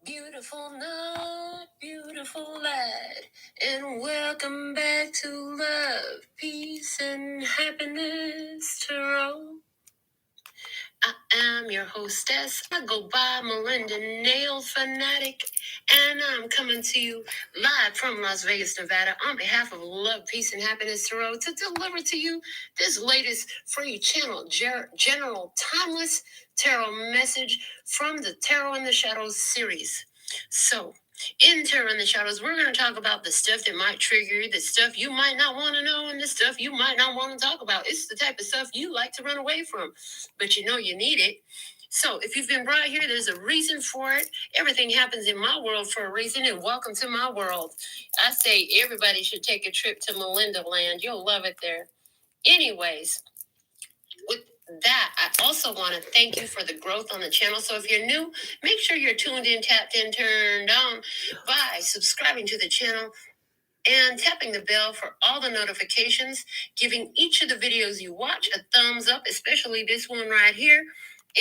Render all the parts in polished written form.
Beautiful night, beautiful lad, and welcome back to Love, Peace, and Happiness Tarot. I am your hostess. I go by Melinda, NailFanatic, and I'm coming to you live from Las Vegas, Nevada, on behalf of Love, Peace, and Happiness Tarot to deliver to you this latest free channel, general timeless tarot message from the Tarot in the Shadows series. So, in Tarot in the Shadows, we're going to talk about the stuff that might trigger you, the stuff you might not want to know, and the stuff you might not want to talk about. It's the type of stuff you like to run away from, but you know you need it. So if you've been brought here, there's a reason for it. Everything happens in my world for a reason, and welcome to my world. I say everybody should take a trip to Melinda Land. You'll love it there. Anyways, with that, I also want to thank you for the growth on the channel. So if you're new, make sure you're tuned in, tapped in, turned on by subscribing to the channel and tapping the bell for all the notifications, giving each of the videos you watch a thumbs up, especially this one right here.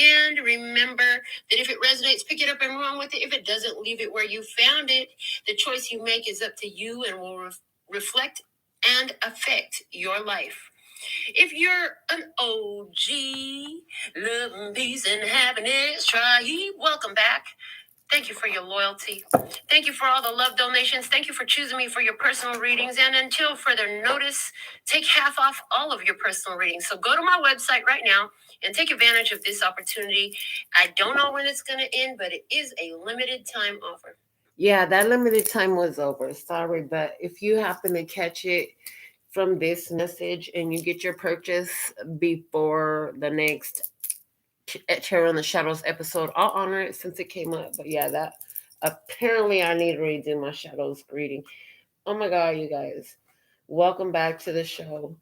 And remember that if it resonates, pick it up and run with it. If it doesn't, leave it where you found it. The choice you make is up to you and will reflect and affect your life. If you're an OG, love and peace and happiness, try. Welcome back. Thank you for your loyalty. Thank you for all the love donations. Thank you for choosing me for your personal readings. And until further notice, take half off all of your personal readings. So go to my website right now and take advantage of this opportunity. I don't know when it's going to end, but it is a limited time offer. Yeah, that limited time was over. Sorry, but if you happen to catch it from this message and you get your purchase before the next Tarot in the Shadows episode, I'll honor it since it came up. But yeah, that apparently I need to redo my Shadows greeting. Oh my god, you guys, welcome back to the show.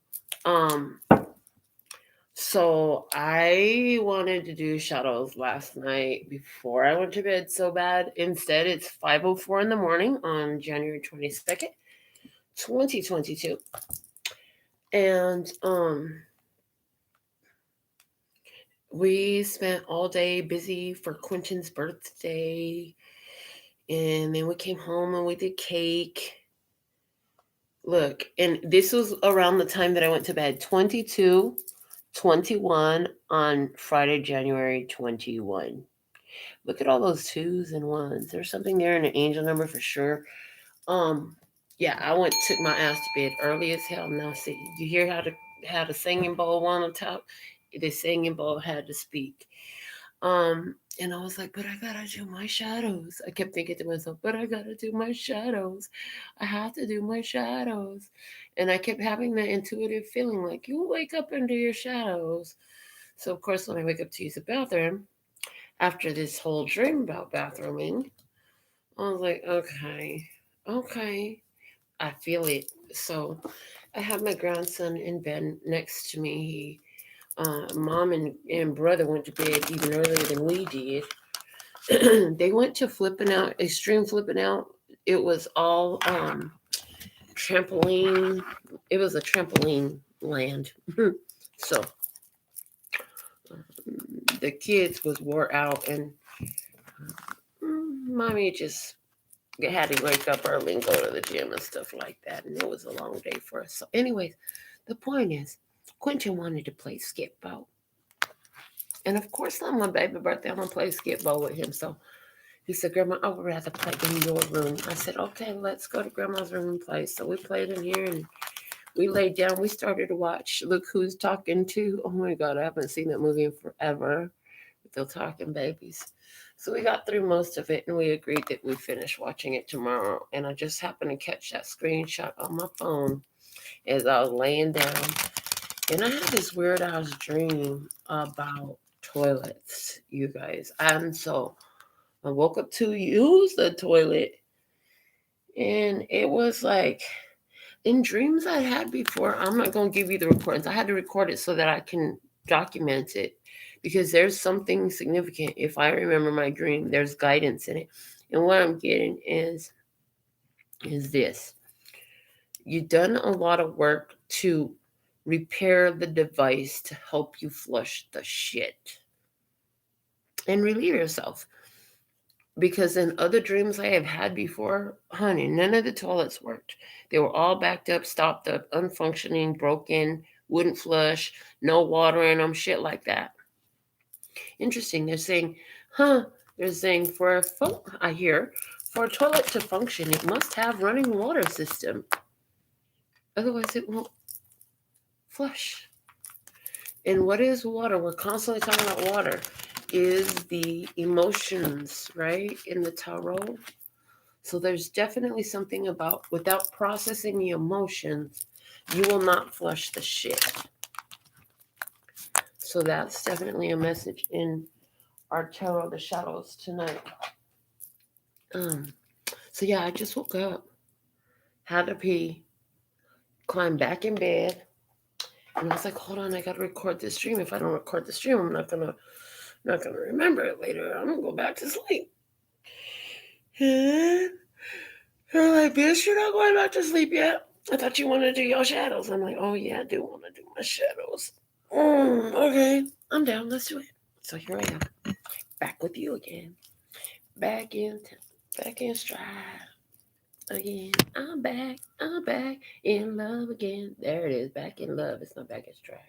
So I wanted to do Shadows last night before I went to bed so bad. Instead, it's 5:04 in the morning on January 22nd, 2022. And we spent all day busy for Quentin's birthday. And then we came home and we did cake. Look, and this was around the time that I went to bed. 22:21 on Friday, January 21. Look at all those twos and ones. There's something there in an angel number for sure. Yeah, I took my ass to bed early as hell. Now see, you hear how the singing bowl want to talk? The singing bowl had to speak. And I was like, but I gotta do my shadows. I kept thinking to myself, but I gotta do my shadows. I have to do my shadows. And I kept having that intuitive feeling like, you wake up and do your shadows. So, of course, when I wake up to use the bathroom, after this whole dream about bathrooming, I was like, okay, I feel it. So I have my grandson in bed next to me. Mom and brother went to bed even earlier than we did. They went to extreme flipping out. It was all trampoline. It was a trampoline land. So the kids was wore out, and mommy just had to wake up early and go to the gym and stuff like that. And it was a long day for us. So anyways, the point is, Quentin wanted to play skip ball. And of course, on my baby birthday, I'm going to play skip ball with him. So he said, Grandma, I would rather play in your room. I said, okay, let's go to Grandma's room and play. So we played in here and we laid down. We started to watch Look Who's Talking To. Oh my God, I haven't seen that movie in forever with the talking babies. So we got through most of it and we agreed that we'd finish watching it tomorrow. And I just happened to catch that screenshot on my phone as I was laying down. And I had this weird ass dream about toilets, you guys. And so I woke up to use the toilet, and it was like in dreams I had before. I'm not going to give you the recordings. I had to record it so that I can document it because there's something significant. If I remember my dream, there's guidance in it. And what I'm getting is this. You've done a lot of work to repair the device to help you flush the shit and relieve yourself. Because in other dreams I have had before, honey, none of the toilets worked. They were all backed up, stopped up, unfunctioning, broken, wouldn't flush, no water in them, shit like that. Interesting. They're saying, they're saying I hear, for a toilet to function, it must have running water system. Otherwise, it won't flush. And what is water? We're constantly talking about water. Is the emotions, right? In the tarot. So there's definitely something about without processing the emotions, you will not flush the shit. So that's definitely a message in our Tarot the Shadows tonight. So yeah, I just woke up, had to pee, climbed back in bed, and I was like, hold on, I gotta record this stream. If I don't record the stream, I'm not gonna remember it later. I'm gonna go back to sleep. And they're like, bitch, you're not going back to sleep yet. I thought you wanted to do your shadows. I'm like, oh yeah, I do want to do my shadows. Okay, I'm down. Let's do it. So here I am, back with you again, back in stride again. I'm back in love again. There it is, back in love. It's not back in stride.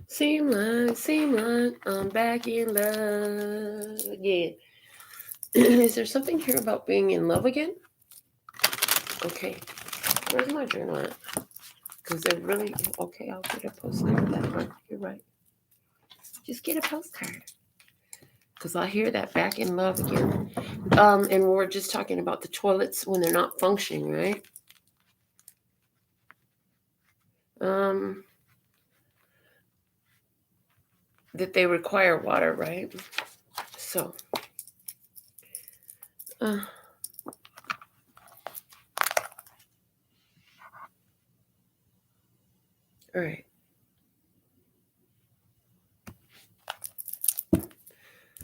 Seem like I'm back in love again. Is there something here about being in love again? Okay, where's my journal at? Because they're really, okay, I'll get a postcard of that one. You're right. Just get a postcard. Because I hear that back in love again. And we're just talking about the toilets when they're not functioning, right? That they require water, right? So, all right.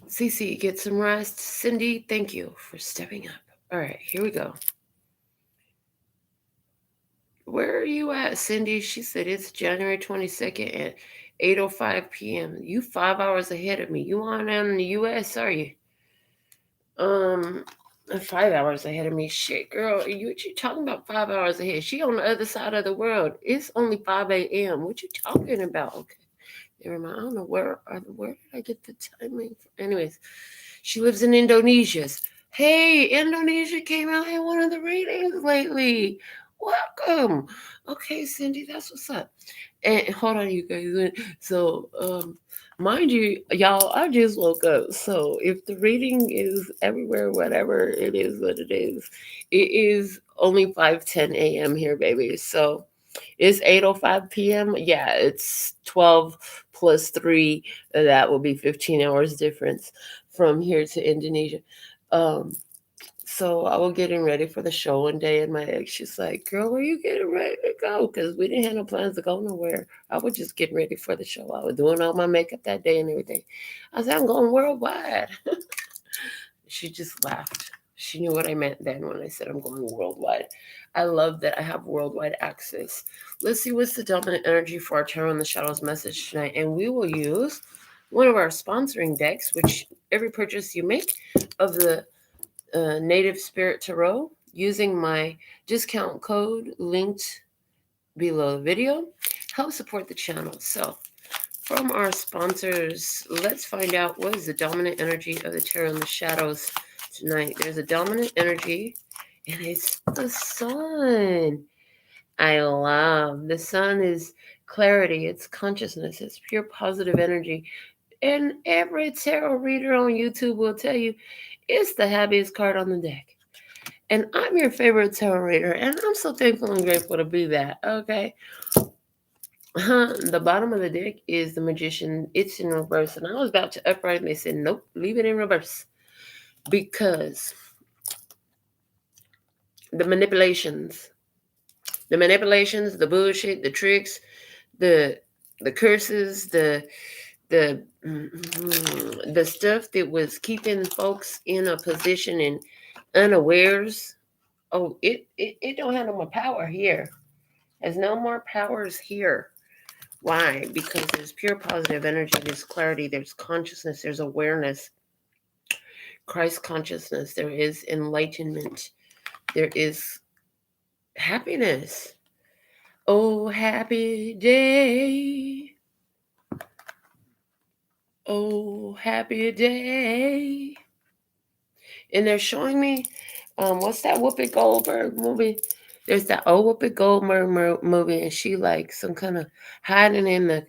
Cece, get some rest. Cindy, thank you for stepping up. All right, here we go. Where are you at, Cindy? She said it's January 22nd at 8:05 p.m. You 5 hours ahead of me. You on down in the U.S., are you? 5 hours ahead of me. Shit, girl, what you talking about 5 hours ahead? She on the other side of the world. It's only 5 a.m. What you talking about? Okay. Never mind. I don't know where did I get the timing from? Anyways, she lives in Indonesia. Hey, Indonesia came out in one of the readings lately. Welcome. Okay, Cindy, that's what's up. And hold on, you guys. So, mind you, y'all, I just woke up. So if the reading is everywhere, whatever it is, what it is only 5:10 a.m. here, baby. So it's 8:05 p.m. Yeah, it's 12 plus 3. That will be 15 hours difference from here to Indonesia. So I was getting ready for the show one day, and my ex, she's like, girl, where you getting ready to go? Because we didn't have no plans to go nowhere. I was just getting ready for the show. I was doing all my makeup that day and everything. I said, I'm going worldwide. She just laughed. She knew what I meant then when I said I'm going worldwide. I love that I have worldwide access. Let's see what's the dominant energy for our Tarot in the Shadows message tonight. And we will use one of our sponsoring decks, which every purchase you make of the Native Spirit Tarot using my discount code linked below the video helps support the channel. So from our sponsors, let's find out what is the dominant energy of the Tarot in the Shadows tonight. There's a dominant energy, and it's the sun. I love the sun is clarity, it's consciousness, it's pure positive energy. And every tarot reader on YouTube will tell you it's the happiest card on the deck. And I'm your favorite tarot reader, and I'm so thankful and grateful to be that. Okay. The bottom of the deck is the Magician. It's in reverse. And I was about to upright, and they said, nope, leave it in reverse. Because the manipulations, the bullshit, the tricks, the curses, the stuff that was keeping folks in a position and unawares. Oh, it don't have no more power here. There's no more powers here. Why? Because there's pure positive energy, there's clarity, there's consciousness, there's awareness. Christ consciousness. There is enlightenment. There is happiness. Oh, happy day. Oh, happy day. And they're showing me, what's that Whoopi Goldberg movie? There's that old Whoopi Goldberg movie, and she like some kind of hiding in the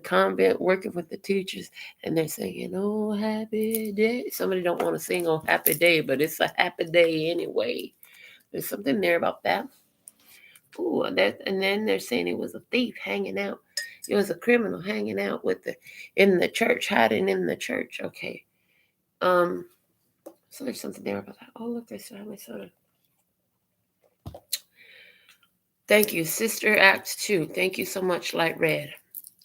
convent, working with the teachers, and they're singing "Oh Happy Day." Somebody don't want to sing "Oh Happy Day," but it's a happy day anyway. There's something there about that. Ooh, and then they're saying it was a thief hanging out. It was a criminal hanging out in the church, hiding in the church. Okay. So there's something there about that. Oh, look, there's family soda. Thank you, Sister Act 2. Thank you so much, Light Red.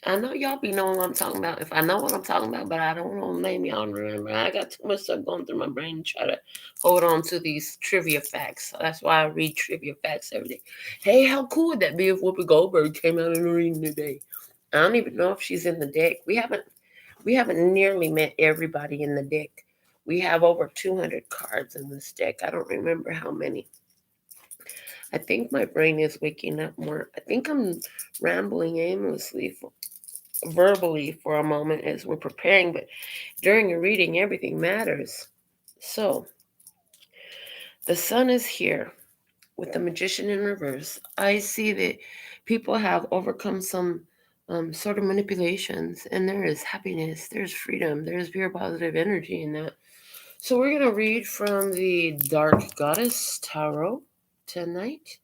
I know y'all be knowing what I'm talking about. If I know what I'm talking about, but I don't want to name y'all remember. I got too much stuff going through my brain to try to hold on to these trivia facts. So that's why I read trivia facts every day. Hey, how cool would that be if Whoopi Goldberg came out in the reading today? I don't even know if she's in the deck. We haven't nearly met everybody in the deck. We have over 200 cards in this deck. I don't remember how many. I think my brain is waking up more. I think I'm rambling aimlessly verbally for a moment as we're preparing, but during a reading, everything matters. So, the sun is here with the Magician in reverse. I see that people have overcome some sort of manipulations, and there is happiness, there's freedom, there's pure positive energy in that. So, we're going to read from the Dark Goddess Tarot tonight.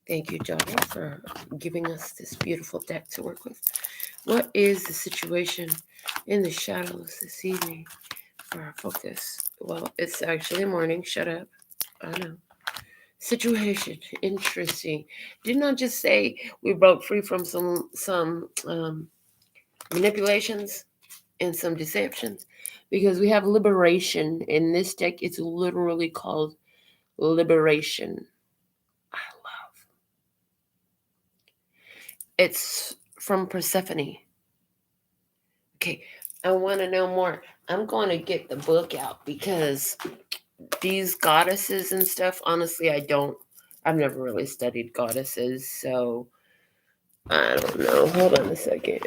Thank you, Jada, for giving us this beautiful deck to work with. What is the situation in the shadows this evening for our focus? Well, it's actually morning. Shut up. I know. Situation. Interesting. Didn't I just say we broke free from some manipulations and some deceptions? Because we have liberation. In this deck, it's literally called liberation. It's from Persephone. Okay, I want to know more. I'm going to get the book out because these goddesses and stuff, honestly, I've never really studied goddesses, so I don't know. Hold on a second.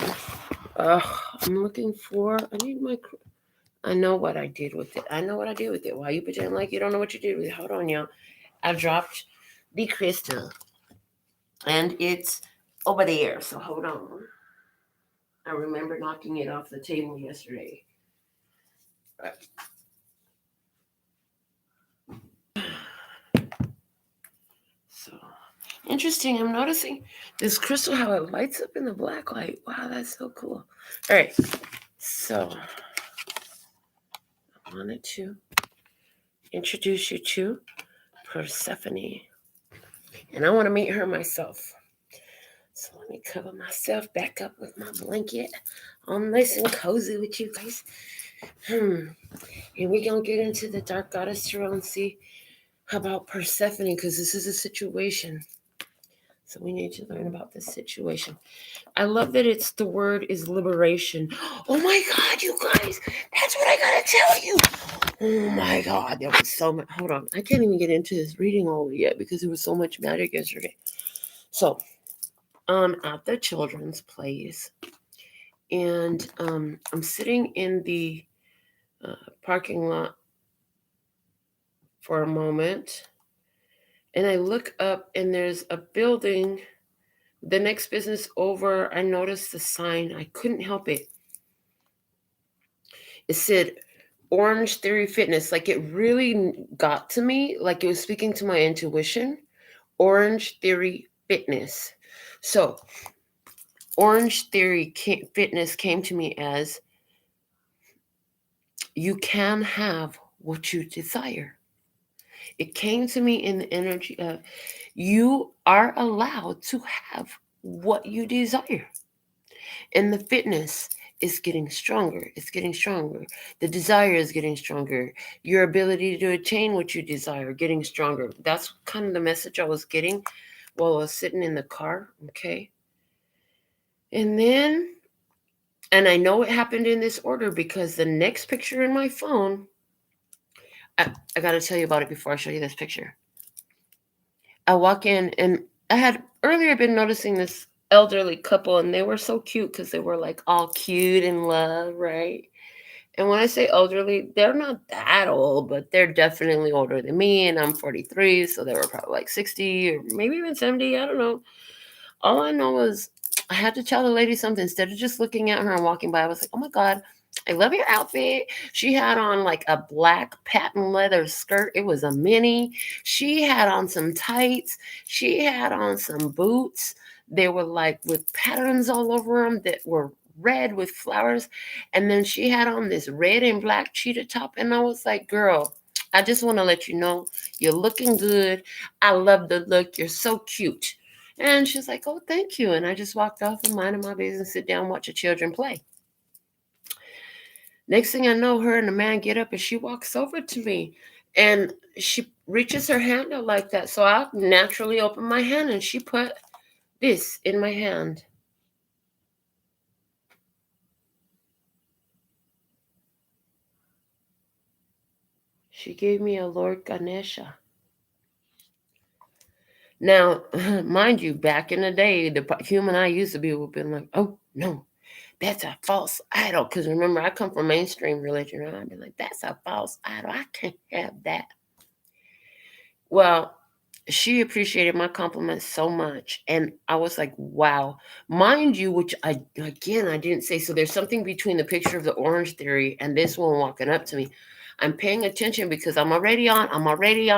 I'm looking for, I know what I did with it. Why you pretend like you don't know what you did with it? Hold on, y'all. I dropped the crystal, and it's over there, so hold on. I remember knocking it off the table yesterday. So interesting. I'm noticing this crystal, how it lights up in the black light. Wow, that's so cool. All right. So I wanted to introduce you to Persephone. And I want to meet her myself. So let me cover myself back up with my blanket. I'm nice and cozy with you guys. And we're going to get into the Dark Goddess Tarot and see about Persephone, because this is a situation. So we need to learn about this situation. I love that the word is liberation. Oh my God, you guys, that's what I gotta tell you. Oh my God, there was so much. Hold on, I can't even get into this reading all yet because there was so much magic yesterday. So, at the children's place, and I'm sitting in the parking lot for a moment, and I look up, and there's a building. The next business over, I noticed the sign. I couldn't help it. It said Orange Theory Fitness. Like, it really got to me. Like, it was speaking to my intuition. Orange Theory Fitness. So Orange Theory Fitness came to me as, you can have what you desire. It came to me in the energy of, you are allowed to have what you desire. And the fitness is getting stronger. It's getting stronger. The desire is getting stronger. Your ability to attain what you desire getting stronger. That's kind of the message I was getting while I was sitting in the car. Okay. And I know it happened in this order because the next picture in my phone I got to tell you about it before I show you this picture. I walk in, and I had earlier been noticing this elderly couple, and they were so cute because they were like all cute and love, right? And when I say elderly, they're not that old, but they're definitely older than me, and I'm 43, so they were probably like 60 or maybe even 70. I don't know. All I know was I had to tell the lady something. Instead of just looking at her and walking by, I was like, oh my God, I love your outfit. She had on like a black patent leather skirt. It was a mini. She had on some tights. She had on some boots. They were like with patterns all over them that were red with flowers. And then she had on this red and black cheetah top. And I was like, girl, I just want to let you know you're looking good. I love the look. You're so cute. And she's like, oh, thank you. And I just walked off and minded my business, sit down, watch the children play. Next thing I know, her and the man get up and she walks over to me and she reaches her hand out like that. So I naturally open my hand and she put this in my hand. She gave me a Lord Ganesha. Now, mind you, back in the day, the human I used to be would have been like, oh, no, that's a false idol. Because remember, I come from mainstream religion, and I'd be like, that's a false idol. I can't have that. Well, she appreciated my compliments so much. And I was like, wow. Mind you, which I didn't say. So there's something between the picture of the Orange Theory and this one walking up to me. I'm paying attention because I'm already on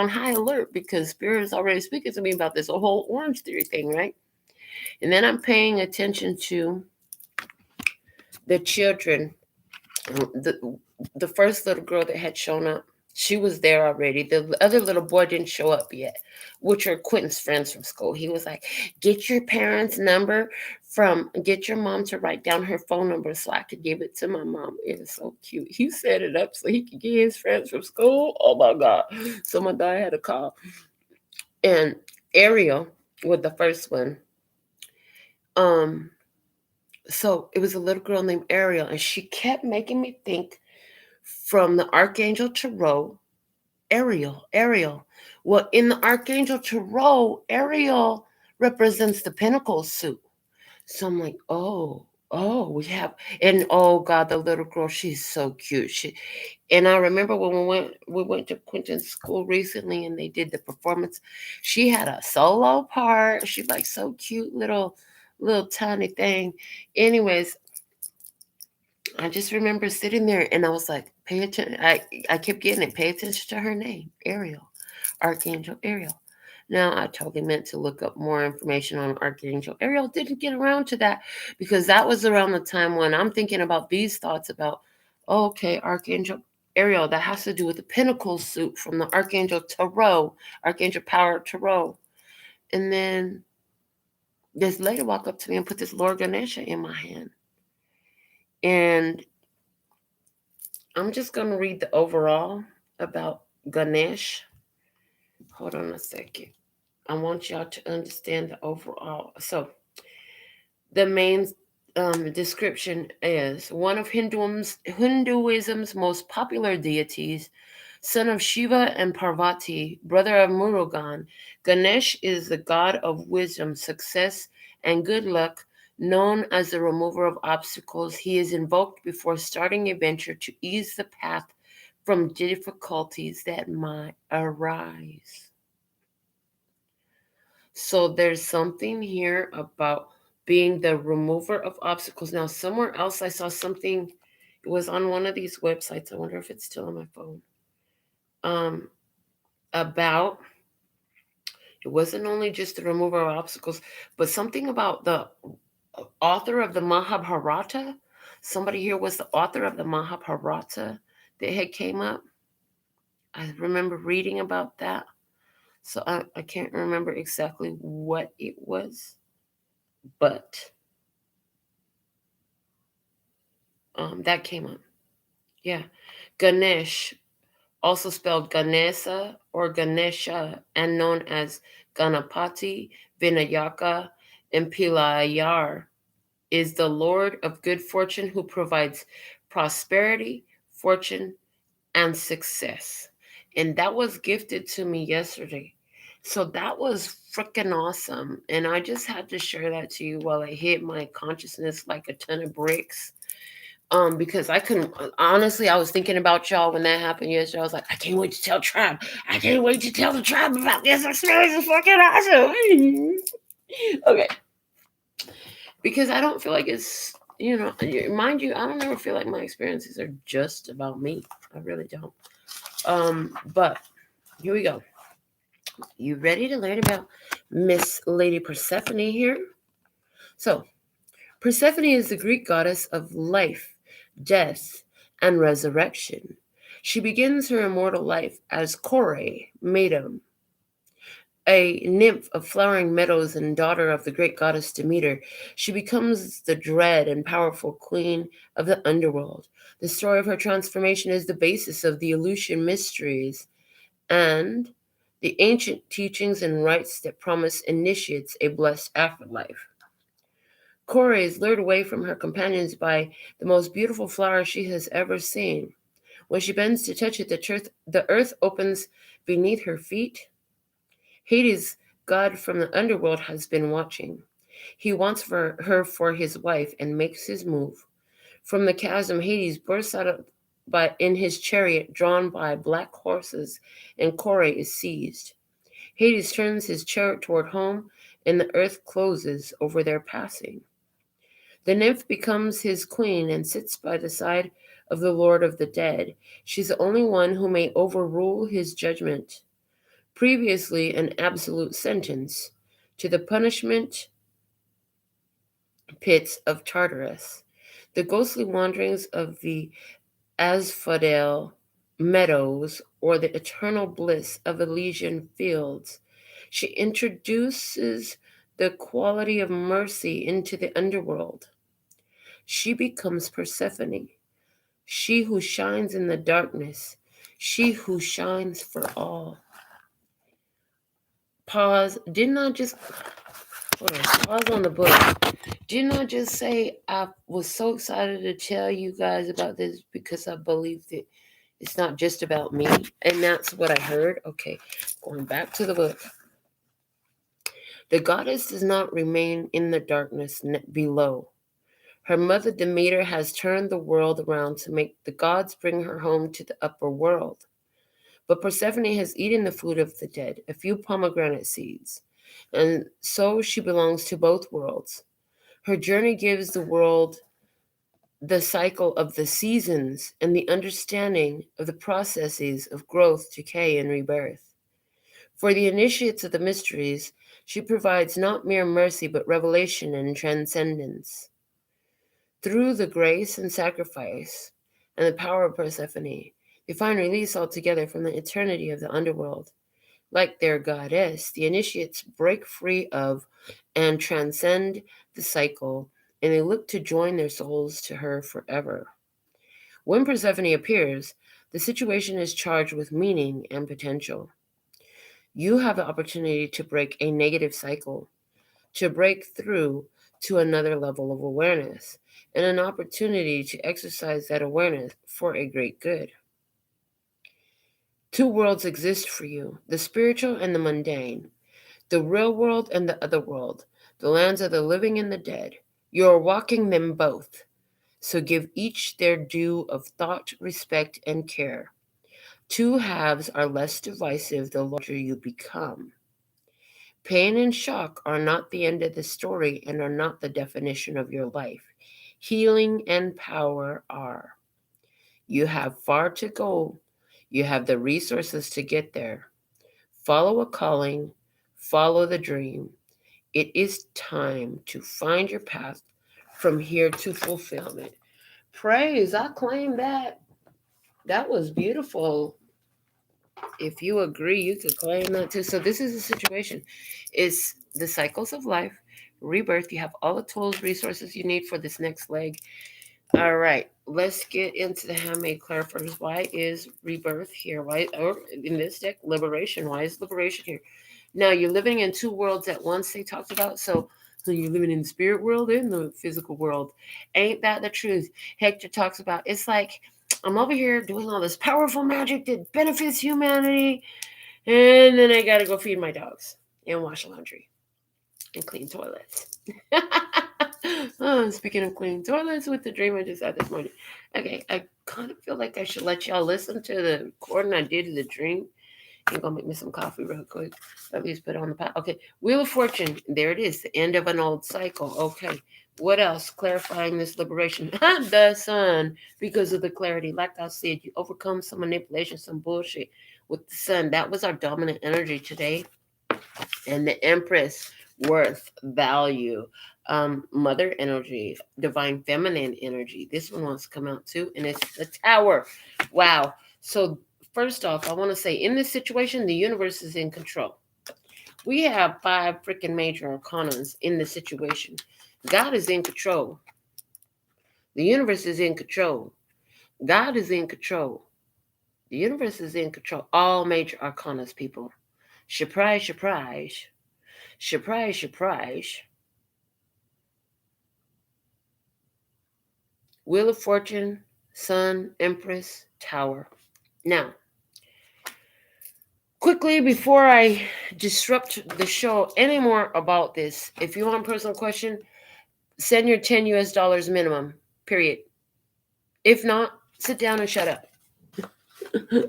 high alert because Spirit is already speaking to me about this whole Orange Theory thing, right? And then I'm paying attention to the children. The first little girl that had shown up, she was there already. The other little boy didn't show up yet, which are Quentin's friends from school. He was like, get your parents' number get your mom to write down her phone number so I could give it to my mom. It was so cute. He set it up so he could get his friends from school. Oh my God. So my dad had a call. And Ariel was the first one. So it was a little girl named Ariel, and she kept making me think from the Archangel Tarot, Ariel. Well, in the Archangel Tarot, Ariel represents the Pentacles suit. So I'm like, oh, we have, and oh God, the little girl, she's so cute. And I remember when we went to Quentin's school recently, and they did the performance. She had a solo part. She's like so cute, little tiny thing. Anyways, I just remember sitting there and I was like, pay attention. I kept getting it. Pay attention to her name, Ariel, Archangel Ariel. Now, I totally meant to look up more information on Archangel Ariel. Didn't get around to that because that was around the time when I'm thinking about these thoughts about, okay, Archangel Ariel, that has to do with the Pentacles suit from the Archangel Tarot, Archangel Power Tarot. And then this lady walked up to me and put this Lord Ganesha in my hand. And I'm just going to read the overall about Ganesh. Hold on a second. I want y'all to understand the overall. So, the main description is one of Hinduism's most popular deities, son of Shiva and Parvati, brother of Murugan. Ganesh is the god of wisdom, success, and good luck. Known as the remover of obstacles, he is invoked before starting a venture to ease the path from difficulties that might arise. So there's something here about being the remover of obstacles. Now, somewhere else I saw something, it was on one of these websites. I wonder if it's still on my phone. About, it wasn't only just the remover of obstacles, but something about the author of the Mahabharata. Somebody here was the author of the Mahabharata that had came up. I remember reading about that. So I can't remember exactly what it was, but that came up. Yeah. Ganesh, also spelled Ganesa or Ganesha, and known as Ganapati, Vinayaka, and Pilayar, is the Lord of good fortune who provides prosperity, fortune, and success. And that was gifted to me yesterday. So that was freaking awesome. And I just had to share that to you while it hit my consciousness like a ton of bricks. Because I couldn't, honestly, I was thinking about y'all when that happened yesterday. I was like, I can't wait to tell Tribe. I can't wait to tell the Tribe about this experience. It's fucking awesome. Okay. Because I don't feel like it's, mind you, I don't ever feel like my experiences are just about me. I really don't. But here we go. You ready to learn about Miss Lady Persephone here? So, Persephone is the Greek goddess of life, death, and resurrection. She begins her immortal life as Curie, maiden, a nymph of flowering meadows and daughter of the great goddess Demeter. She becomes the dread and powerful queen of the underworld. The story of her transformation is the basis of the Eleusinian mysteries and the ancient teachings and rites that promise initiates a blessed afterlife. Curie is lured away from her companions by the most beautiful flower she has ever seen. When she bends to touch it, the earth opens beneath her feet. Hades, god from the underworld, has been watching. He wants her for his wife and makes his move. From the chasm, Hades bursts out in his chariot drawn by black horses, and Curie is seized. Hades turns his chariot toward home, and the earth closes over their passing. The nymph becomes his queen and sits by the side of the Lord of the Dead. She's the only one who may overrule his judgment, previously an absolute sentence, to the punishment pits of Tartarus. The ghostly wanderings of the asphodel meadows or the eternal bliss of Elysian fields. She introduces the quality of mercy into the underworld. She becomes Persephone, she who shines in the darkness, she who shines for all. Pause. Didn't I just pause on the book? Didn't I just say I was so excited to tell you guys about this because I believe that it's not just about me? And that's what I heard. Okay, going back to the book. The goddess does not remain in the darkness below. Her mother Demeter has turned the world around to make the gods bring her home to the upper world. But Persephone has eaten the food of the dead, a few pomegranate seeds, and so she belongs to both worlds. Her journey gives the world the cycle of the seasons and the understanding of the processes of growth, decay, and rebirth. For the initiates of the mysteries, she provides not mere mercy but revelation and transcendence. Through the grace and sacrifice and the power of Persephone, they find release altogether from the eternity of the underworld. Like their goddess, the initiates break free of and transcend the cycle, and they look to join their souls to her forever. When Persephone appears, the situation is charged with meaning and potential. You have the opportunity to break a negative cycle, to break through to another level of awareness, and an opportunity to exercise that awareness for a great good. Two worlds exist for you, the spiritual and the mundane, the real world and the other world, the lands of the living and the dead. You are walking them both, so give each their due of thought, respect, and care. Two halves are less divisive the larger you become. Pain and shock are not the end of the story and are not the definition of your life. Healing and power are. You have far to go. You have the resources to get there. Follow a calling. Follow the dream. It is time to find your path from here to fulfillment. Praise. I claim that. That was beautiful. If you agree, you could claim that too. So this is the situation. It's the cycles of life, rebirth. You have all the tools, resources you need for this next leg. All right, let's get into the handmade clarifiers. Why is rebirth here? Why, or in this deck, liberation? Why is liberation here? Now, you're living in two worlds at once, they talked about. So you're living in the spirit world and the physical world. Ain't that the truth? Hector talks about, it's like I'm over here doing all this powerful magic that benefits humanity. And then I gotta go feed my dogs and wash laundry and clean toilets. Oh, speaking of cleaning toilets with the dream I just had this morning. Okay, I kind of feel like I should let y'all listen to the recording I did of the dream. I'm gonna make me some coffee real quick. At least put it on the pot. Okay, Wheel of Fortune. There it is. The end of an old cycle. Okay. What else? Clarifying this liberation. The sun, because of the clarity. Like I said, you overcome some manipulation, some bullshit with the sun. That was our dominant energy today. And the Empress, worth, value, mother energy, divine feminine energy. This one wants to come out too. And it's the Tower. Wow. So first off, I want to say in this situation, the universe is in control. We have 5 freaking major arcanas in the situation. God is in control. The universe is in control. God is in control. The universe is in control. All major arcanas, people. Surprise, surprise. Surprise, surprise. Wheel of Fortune, Sun, Empress, Tower. Now, quickly, before I disrupt the show any more about this, if you want a personal question, send your $10 US minimum, period. If not, sit down and shut up.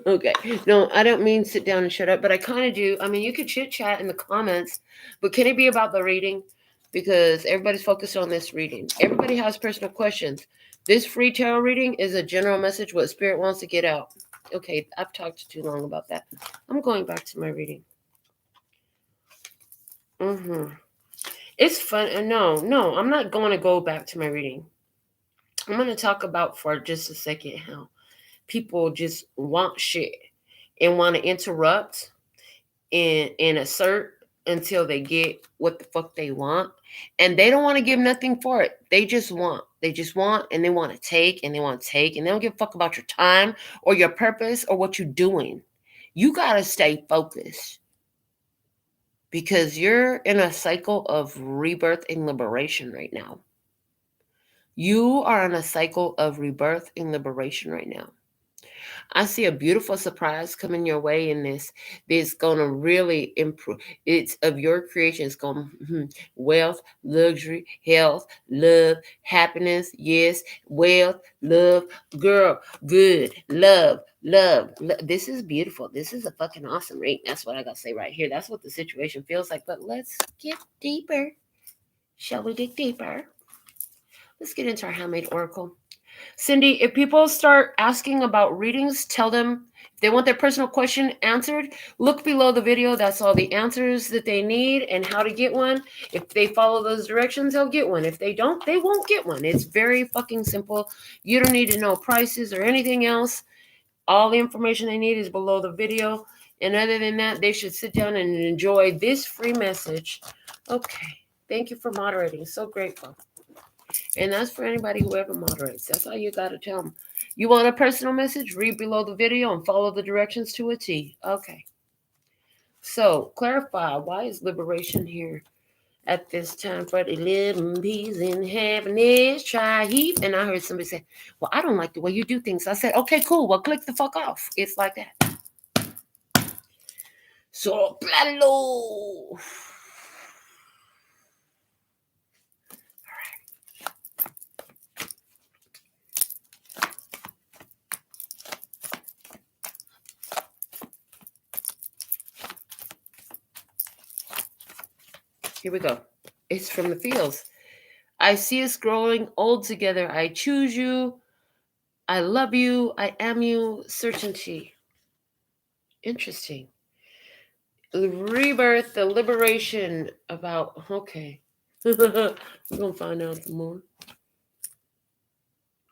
Okay. No, I don't mean sit down and shut up, but I kind of do. I mean, you could chit chat in the comments, but can it be about the reading? Because everybody's focused on this reading. Everybody has personal questions. This free tarot reading is a general message, what Spirit wants to get out. Okay, I've talked too long about that. I'm going back to my reading. It's fun. No, I'm not going to go back to my reading. I'm going to talk about for just a second how people just want shit and want to interrupt and assert until they get what the fuck they want. And they don't want to give nothing for it. They just want. They just want and they want to take and they want to take. And they don't give a fuck about your time or your purpose or what you're doing. You got to stay focused. Because you're in a cycle of rebirth and liberation right now. You are in a cycle of rebirth and liberation right now. I see a beautiful surprise coming your way in this. It's going to really improve. It's of your creation. It's going to wealth, luxury, health, love, happiness. Yes, wealth, love, girl, good, love. This is beautiful. This is a fucking awesome read. That's what I got to say right here. That's what the situation feels like. But let's get deeper. Shall we dig deeper? Let's get into our handmade oracle. Cindy, if people start asking about readings, tell them if they want their personal question answered, look below the video. That's all the answers that they need and how to get one. If they follow those directions, they'll get one. If they don't, they won't get one. It's very fucking simple. You don't need to know prices or anything else. All the information they need is below the video. And other than that, they should sit down and enjoy this free message. Okay. Thank you for moderating. So grateful. And that's for anybody who ever moderates. That's all you got to tell them. You want a personal message? Read below the video and follow the directions to a T. Okay. So, clarify, why is liberation here at this time for the living peace in happiness? Try heat. And I heard somebody say, well, I don't like the way you do things. I said, okay, cool. Well, click the fuck off. It's like that. So, plalo. Here we go. It's from the fields. I see us growing old together. I choose you. I love you. I am you. Certainty. Interesting. The rebirth, the liberation about, okay. We're going to find out some more.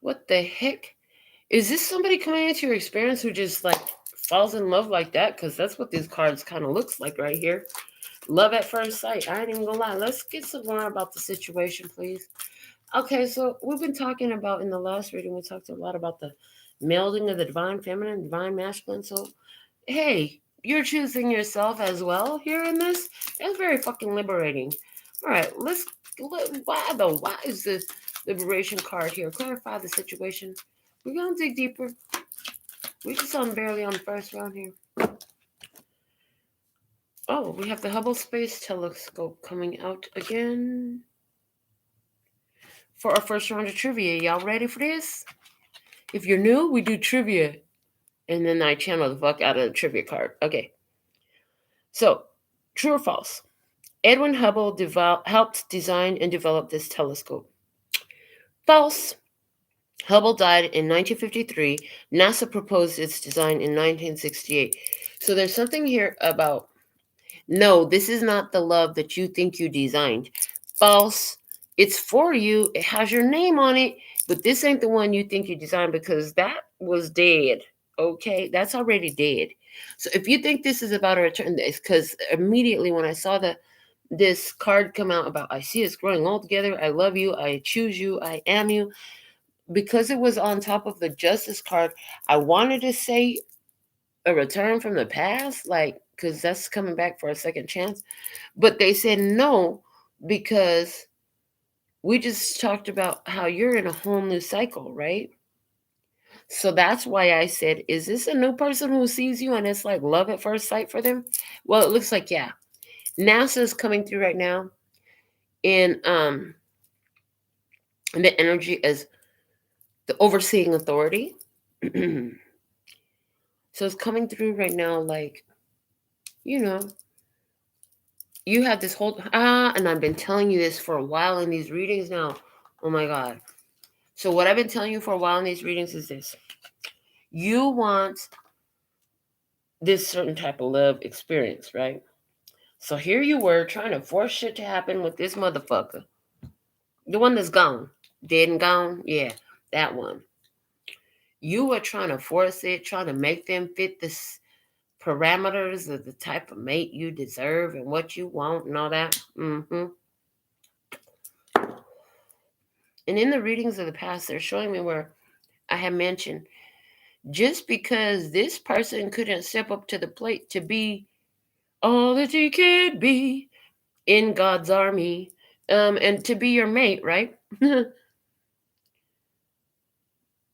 What the heck? Is this somebody coming into your experience who just like falls in love like that? Because that's what these cards kind of looks like right here. Love at first sight. I ain't even gonna lie. Let's get some more about the situation, please. Okay, so we've been talking about in the last reading, we talked a lot about the melding of the divine feminine, divine masculine. So, hey, you're choosing yourself as well here in this. That's very fucking liberating. All right, why though? Why is the liberation card here? Clarify the situation. We're gonna dig deeper. We just barely on the first round here. Oh, we have the Hubble Space Telescope coming out again for our first round of trivia. Y'all ready for this? If you're new, we do trivia. And then I channel the fuck out of the trivia card. Okay. So, true or false? Edwin Hubble helped design and develop this telescope. False. Hubble died in 1953. NASA proposed its design in 1968. So there's something here about, no, this is not the love that you think you designed. False. It's for you. It has your name on it, but this ain't the one you think you designed because that was dead. Okay? That's already dead. So if you think this is about a return, it's because immediately when I saw this card come out about I see us growing all together, I love you, I choose you, I am you, because it was on top of the Justice card, I wanted to say a return from the past, like, because that's coming back for a second chance. But they said no, because we just talked about how you're in a whole new cycle, right? So that's why I said, is this a new person who sees you and it's like love at first sight for them? Well, it looks like, yeah. NASA is coming through right now in the energy as the overseeing authority. So it's coming through right now like, you know, you have this whole, and I've been telling you this for a while in these readings now. Oh my God. So what I've been telling you for a while in these readings is this. You want this certain type of love experience, right? So here you were trying to force shit to happen with this motherfucker. The one that's gone. Dead and gone? Yeah, that one. You were trying to force it, trying to make them fit this parameters of the type of mate you deserve and what you want and all that. Mm-hmm. And in the readings of the past, they're showing me where I have mentioned just because this person couldn't step up to the plate to be all that he could be in God's army, and to be your mate, right?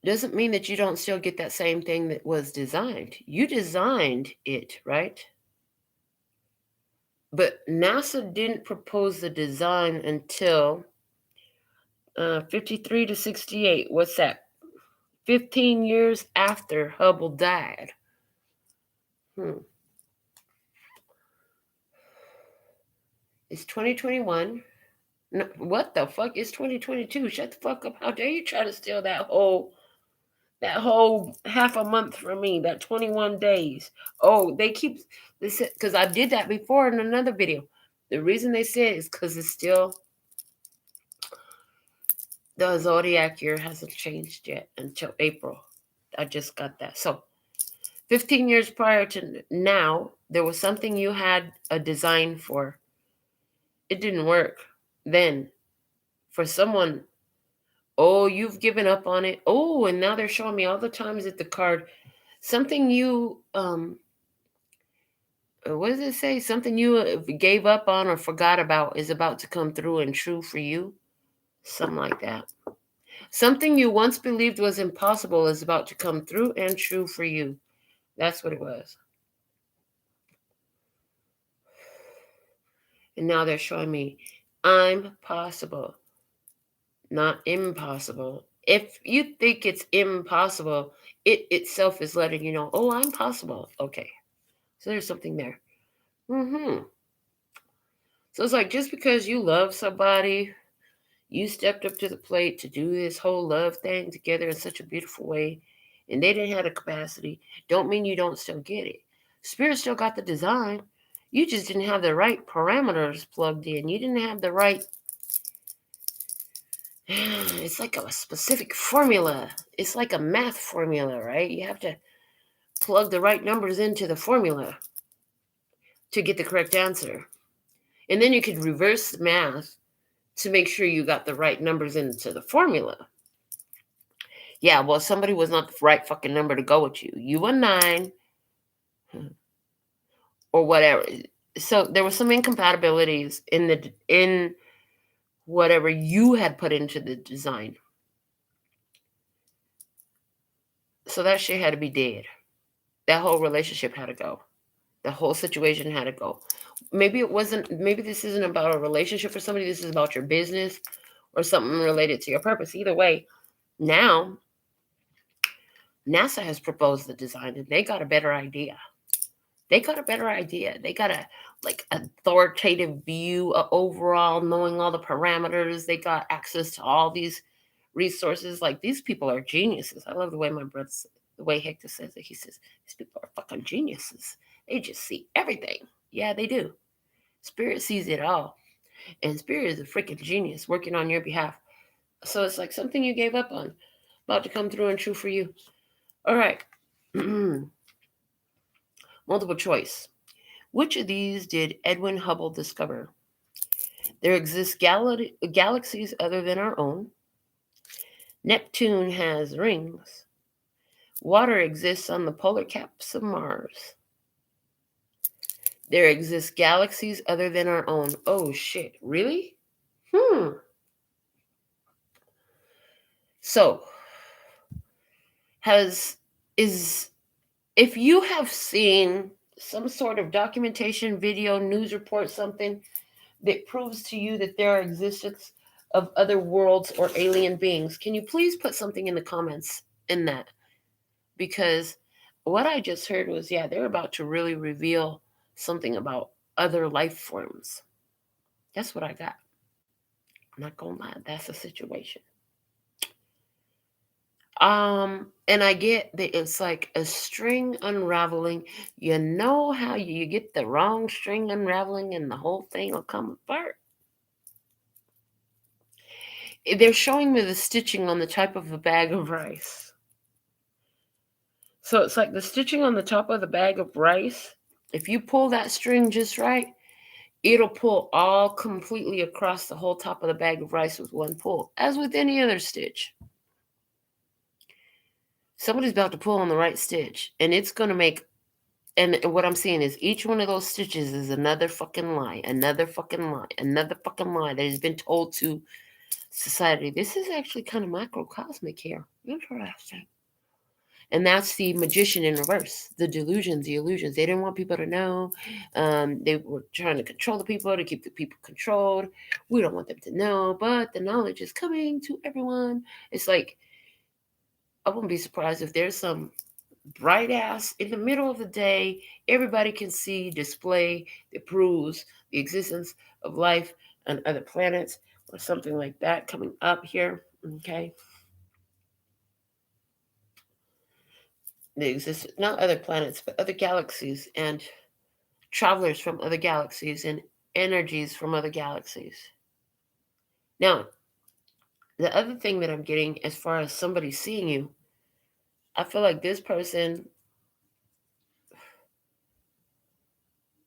Doesn't mean that you don't still get that same thing that was designed. You designed it, right? But NASA didn't propose the design until 53 to 68. What's that? 15 years after Hubble died. It's 2021. No, what the fuck is 2022? Shut the fuck up. How dare you try to steal that whole half a month from me, that 21 days. Oh, they said, because I did that before in another video. The reason they said is because it's still, the zodiac year hasn't changed yet until April. I just got that. So 15 years prior to now, there was something you had a design for. It didn't work then. For someone, oh, you've given up on it. Oh, and now they're showing me all the times that the card, something you, what does it say? Something you gave up on or forgot about is about to come through and true for you. Something like that. Something you once believed was impossible is about to come through and true for you. That's what it was. And now they're showing me I'm possible, not impossible. If you think it's impossible, it itself is letting you know, oh, I'm possible. Okay. So there's something there. So it's like, just because you love somebody, you stepped up to the plate to do this whole love thing together in such a beautiful way, and they didn't have the capacity, don't mean you don't still get it. Spirit still got the design. You just didn't have the right parameters plugged in. You didn't have the right, it's like a specific formula. It's like a math formula, right? You have to plug the right numbers into the formula to get the correct answer. And then you could reverse the math to make sure you got the right numbers into the formula. Yeah, well, somebody was not the right fucking number to go with you. You were 9 or whatever. So there were some incompatibilities in whatever you had put into the design. So that shit had to be dead. That whole relationship had to go. The whole situation had to go. Maybe it wasn't, maybe this isn't about a relationship for somebody, this is about your business or something related to your purpose. Either way, now NASA has proposed the design and they got a better idea. They got a better idea. They got a like authoritative view, overall, knowing all the parameters. They got access to all these resources. Like, these people are geniuses. I love the way my brother, the way Hector says it. He says these people are fucking geniuses. They just see everything. Yeah, they do. Spirit sees it all, and Spirit is a freaking genius working on your behalf. So it's like something you gave up on, about to come through and true for you. All right. Multiple choice. Which of these did Edwin Hubble discover? There exist galaxies other than our own. Neptune has rings. Water exists on the polar caps of Mars. There exist galaxies other than our own. Oh shit, really? So, if you have seen some sort of documentation, video, news report, something that proves to you that there are existence of other worlds or alien beings, can you please put something in the comments in that? Because what I just heard was, yeah, they're about to really reveal something about other life forms. That's what I got. I'm not gonna lie, that's the situation. And I get that it's like a string unraveling. You know how you get the wrong string unraveling and the whole thing will come apart? They're showing me the stitching on the top of a bag of rice. So it's like the stitching on the top of the bag of rice. If you pull that string just right, it'll pull all completely across the whole top of the bag of rice with one pull, as with any other stitch. Somebody's about to pull on the right stitch, and it's going to make, and what I'm seeing is each one of those stitches is another fucking lie, another fucking lie, another fucking lie that has been told to society. This is actually kind of microcosmic here. Interesting. And that's the magician in reverse, the delusions, the illusions. They didn't want people to know. They were trying to control the people, to keep the people controlled. We don't want them to know, but the knowledge is coming to everyone. It's like, I wouldn't be surprised if there's some bright ass in the middle of the day, everybody can see display that proves the existence of life on other planets or something like that coming up here. Okay. They exist, not other planets, but other galaxies and travelers from other galaxies and energies from other galaxies. Now, the other thing that I'm getting as far as somebody seeing you, I feel like this person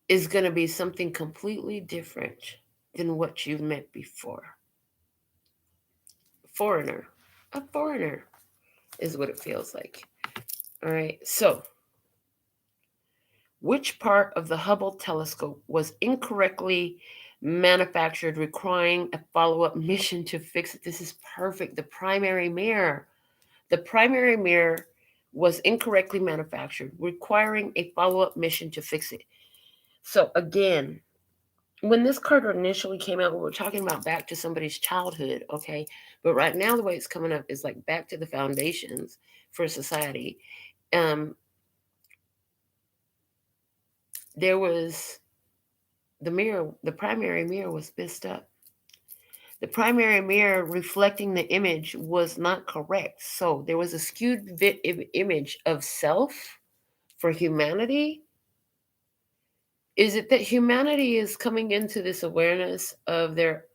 is going to be something completely different than what you've met before. Foreigner. A foreigner is what it feels like. All right. So, which part of the Hubble telescope was incorrectly manufactured, requiring a follow-up mission to fix it? This is perfect. The primary mirror. The primary mirror was incorrectly manufactured, requiring a follow-up mission to fix it. So again, when this card initially came out, we were talking about back to somebody's childhood, okay? But right now, the way it's coming up is like back to the foundations for society. There was the mirror, the primary mirror was messed up. The primary mirror reflecting the image was not correct. So there was a skewed image of self for humanity. Is it that humanity is coming into this awareness of their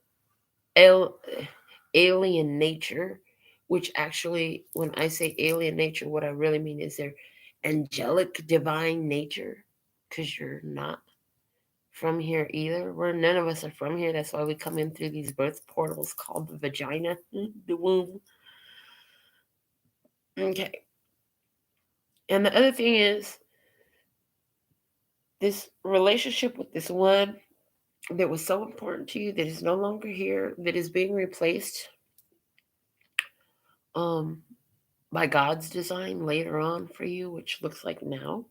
alien nature, which actually, when I say alien nature, what I really mean is their angelic divine nature, because you're not from here either. None of us are from here. That's why we come in through these birth portals called the vagina, the womb. Okay. And the other thing is, this relationship with this one that was so important to you that is no longer here, that is being replaced by God's design later on for you, which looks like now.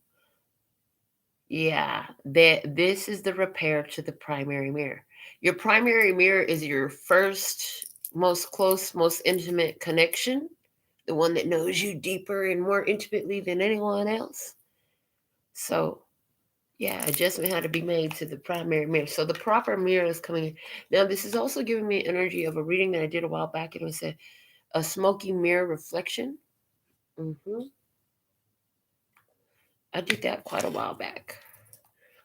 Yeah, this is the repair to the primary mirror. Your primary mirror is your first, most close, most intimate connection, the one that knows you deeper and more intimately than anyone else. So, yeah, adjustment had to be made to the primary mirror. So the proper mirror is coming in. Now, this is also giving me energy of a reading that I did a while back. It was a smoky mirror reflection. I did that quite a while back.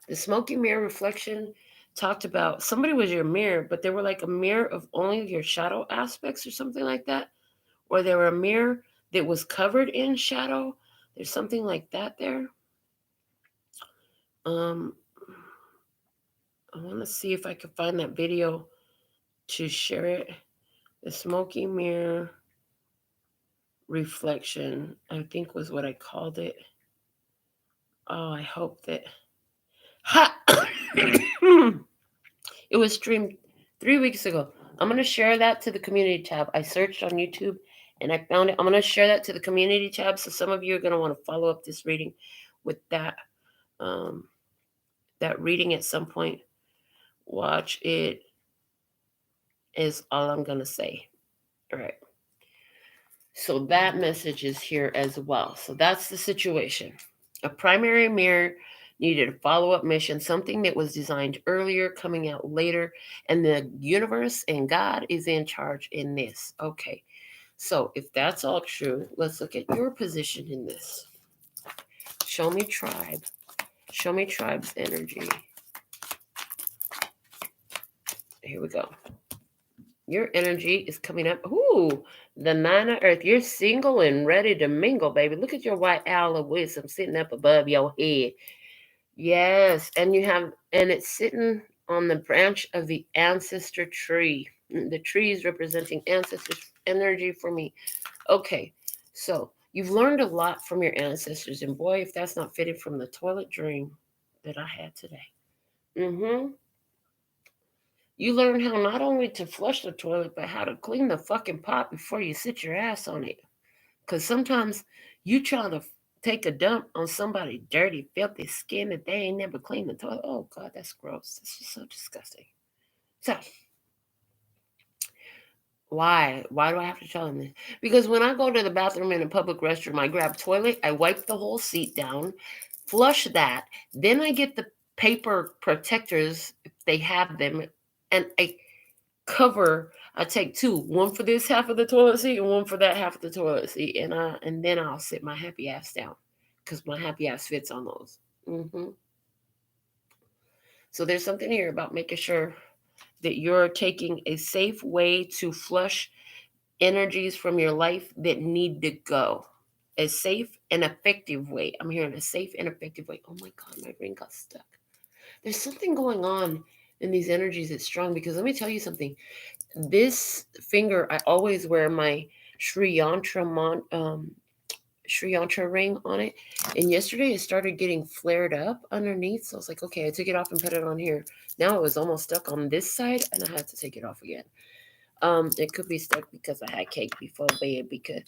The smoky mirror reflection talked about somebody was your mirror, but they were like a mirror of only your shadow aspects or something like that. Or they were a mirror that was covered in shadow. There's something like that there. Um, I want to see if I can find that video to share it. The smoky mirror reflection, I think was what I called it. Oh, I hope that. Ha! It was streamed 3 weeks ago. I'm going to share that to the community tab. I searched on YouTube and I found it. I'm going to share that to the community tab. So some of you are going to want to follow up this reading with um, that reading at some point. Watch it is all I'm going to say. All right. So that message is here as well. So that's the situation. A primary mirror needed a follow-up mission, something that was designed earlier, coming out later, and the universe and God is in charge in this. Okay. So if that's all true, let's look at your position in this. Show me tribe. Show me tribe's energy. Here we go. Your energy is coming up. Ooh, the 9 of Earth. You're single and ready to mingle, baby. Look at your white owl of wisdom sitting up above your head. Yes, and it's sitting on the branch of the ancestor tree. The tree is representing ancestors' energy for me. Okay, so you've learned a lot from your ancestors, and boy, if that's not fitted from the toilet dream that I had today. You learn how not only to flush the toilet, but how to clean the fucking pot before you sit your ass on it. Because sometimes you try to take a dump on somebody's dirty, filthy skin that they ain't never cleaned the toilet. Oh, God, that's gross. This is so disgusting. So, why? Why do I have to tell them this? Because when I go to the bathroom in a public restroom, I grab toilet, I wipe the whole seat down, flush that, then I get the paper protectors, if they have them, and I cover. I take two, one for this half of the toilet seat and one for that half of the toilet seat, and then I'll sit my happy ass down because my happy ass fits on those. So there's something here about making sure that you're taking a safe way to flush energies from your life that need to go. A safe and effective way. I'm hearing a safe and effective way. Oh my God, my ring got stuck. There's something going on in these energies that's strong because let me tell you something. This finger, I always wear my Sri Yantra ring on it. And yesterday it started getting flared up underneath. So I was like, okay, I took it off and put it on here. Now it was almost stuck on this side and I had to take it off again. It could be stuck because I had cake before bed because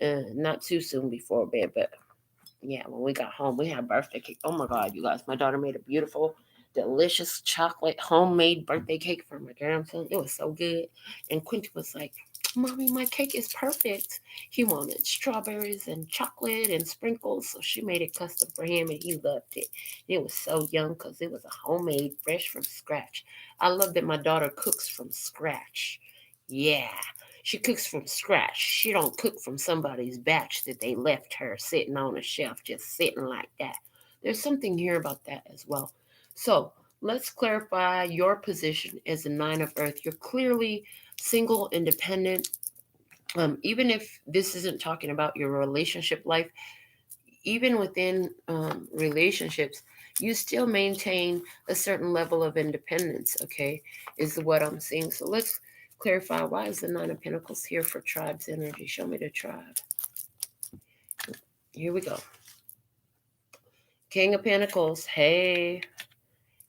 not too soon before bed, but yeah, when we got home, we had birthday cake. Oh my God, you guys, my daughter made a beautiful, delicious chocolate homemade birthday cake for my grandson. It was so good. And Quincy was like, Mommy, my cake is perfect. He wanted strawberries and chocolate and sprinkles, so she made it custom for him and he loved it. It was so young because it was a homemade, fresh from scratch. I love that my daughter cooks from scratch. Yeah. She cooks from scratch. She don't cook from somebody's batch that they left her sitting on a shelf, just sitting like that. There's something here about that as well. So let's clarify your position as a 9 of Earth. You're clearly single, independent. Even if this isn't talking about your relationship life, even within relationships, you still maintain a certain level of independence, okay, is what I'm seeing. So let's clarify, why is the 9 of Pentacles here for tribe's energy? Show me the tribe. Here we go. King of Pentacles. Hey.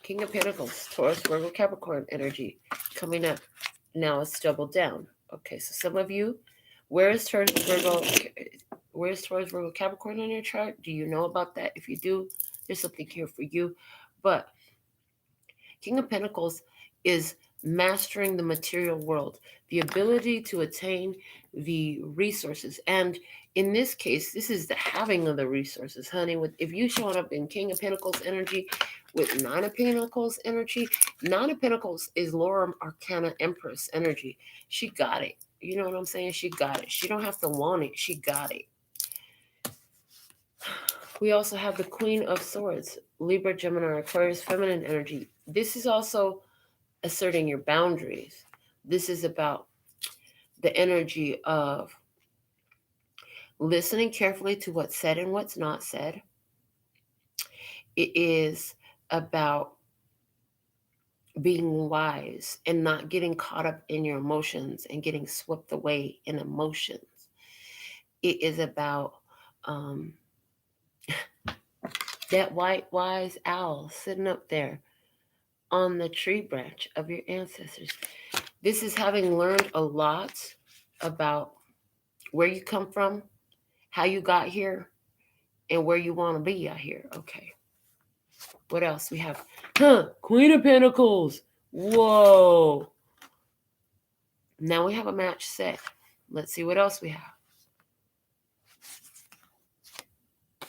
King of Pentacles. Taurus, Virgo, Capricorn energy coming up. Now it's doubled down. Okay, so some of you, where's Taurus, Virgo, Capricorn in your chart? Do you know about that? If you do, There's something here for you. But King of Pentacles is mastering the material world, the ability to attain the resources. And in this case, this is the having of the resources, honey. With if you showing up in King of Pentacles energy with Nine of Pentacles energy, Nine of Pentacles is Laura Arcana Empress energy. She got it. You know what I'm saying? She got it. She don't have to want it. She got it. We also have the Queen of Swords, Libra, Gemini, Aquarius, feminine energy. This is also asserting your boundaries. This is about the energy of listening carefully to what's said and what's not said. It is about being wise and not getting caught up in your emotions and getting swept away in emotions. It is about that white wise owl sitting up there on the tree branch of your ancestors. This is having learned a lot about where you come from, how you got here, and where you want to be out here. Okay. What else? We have, Queen of Pentacles. Whoa. Now we have a match set. Let's see what else we have.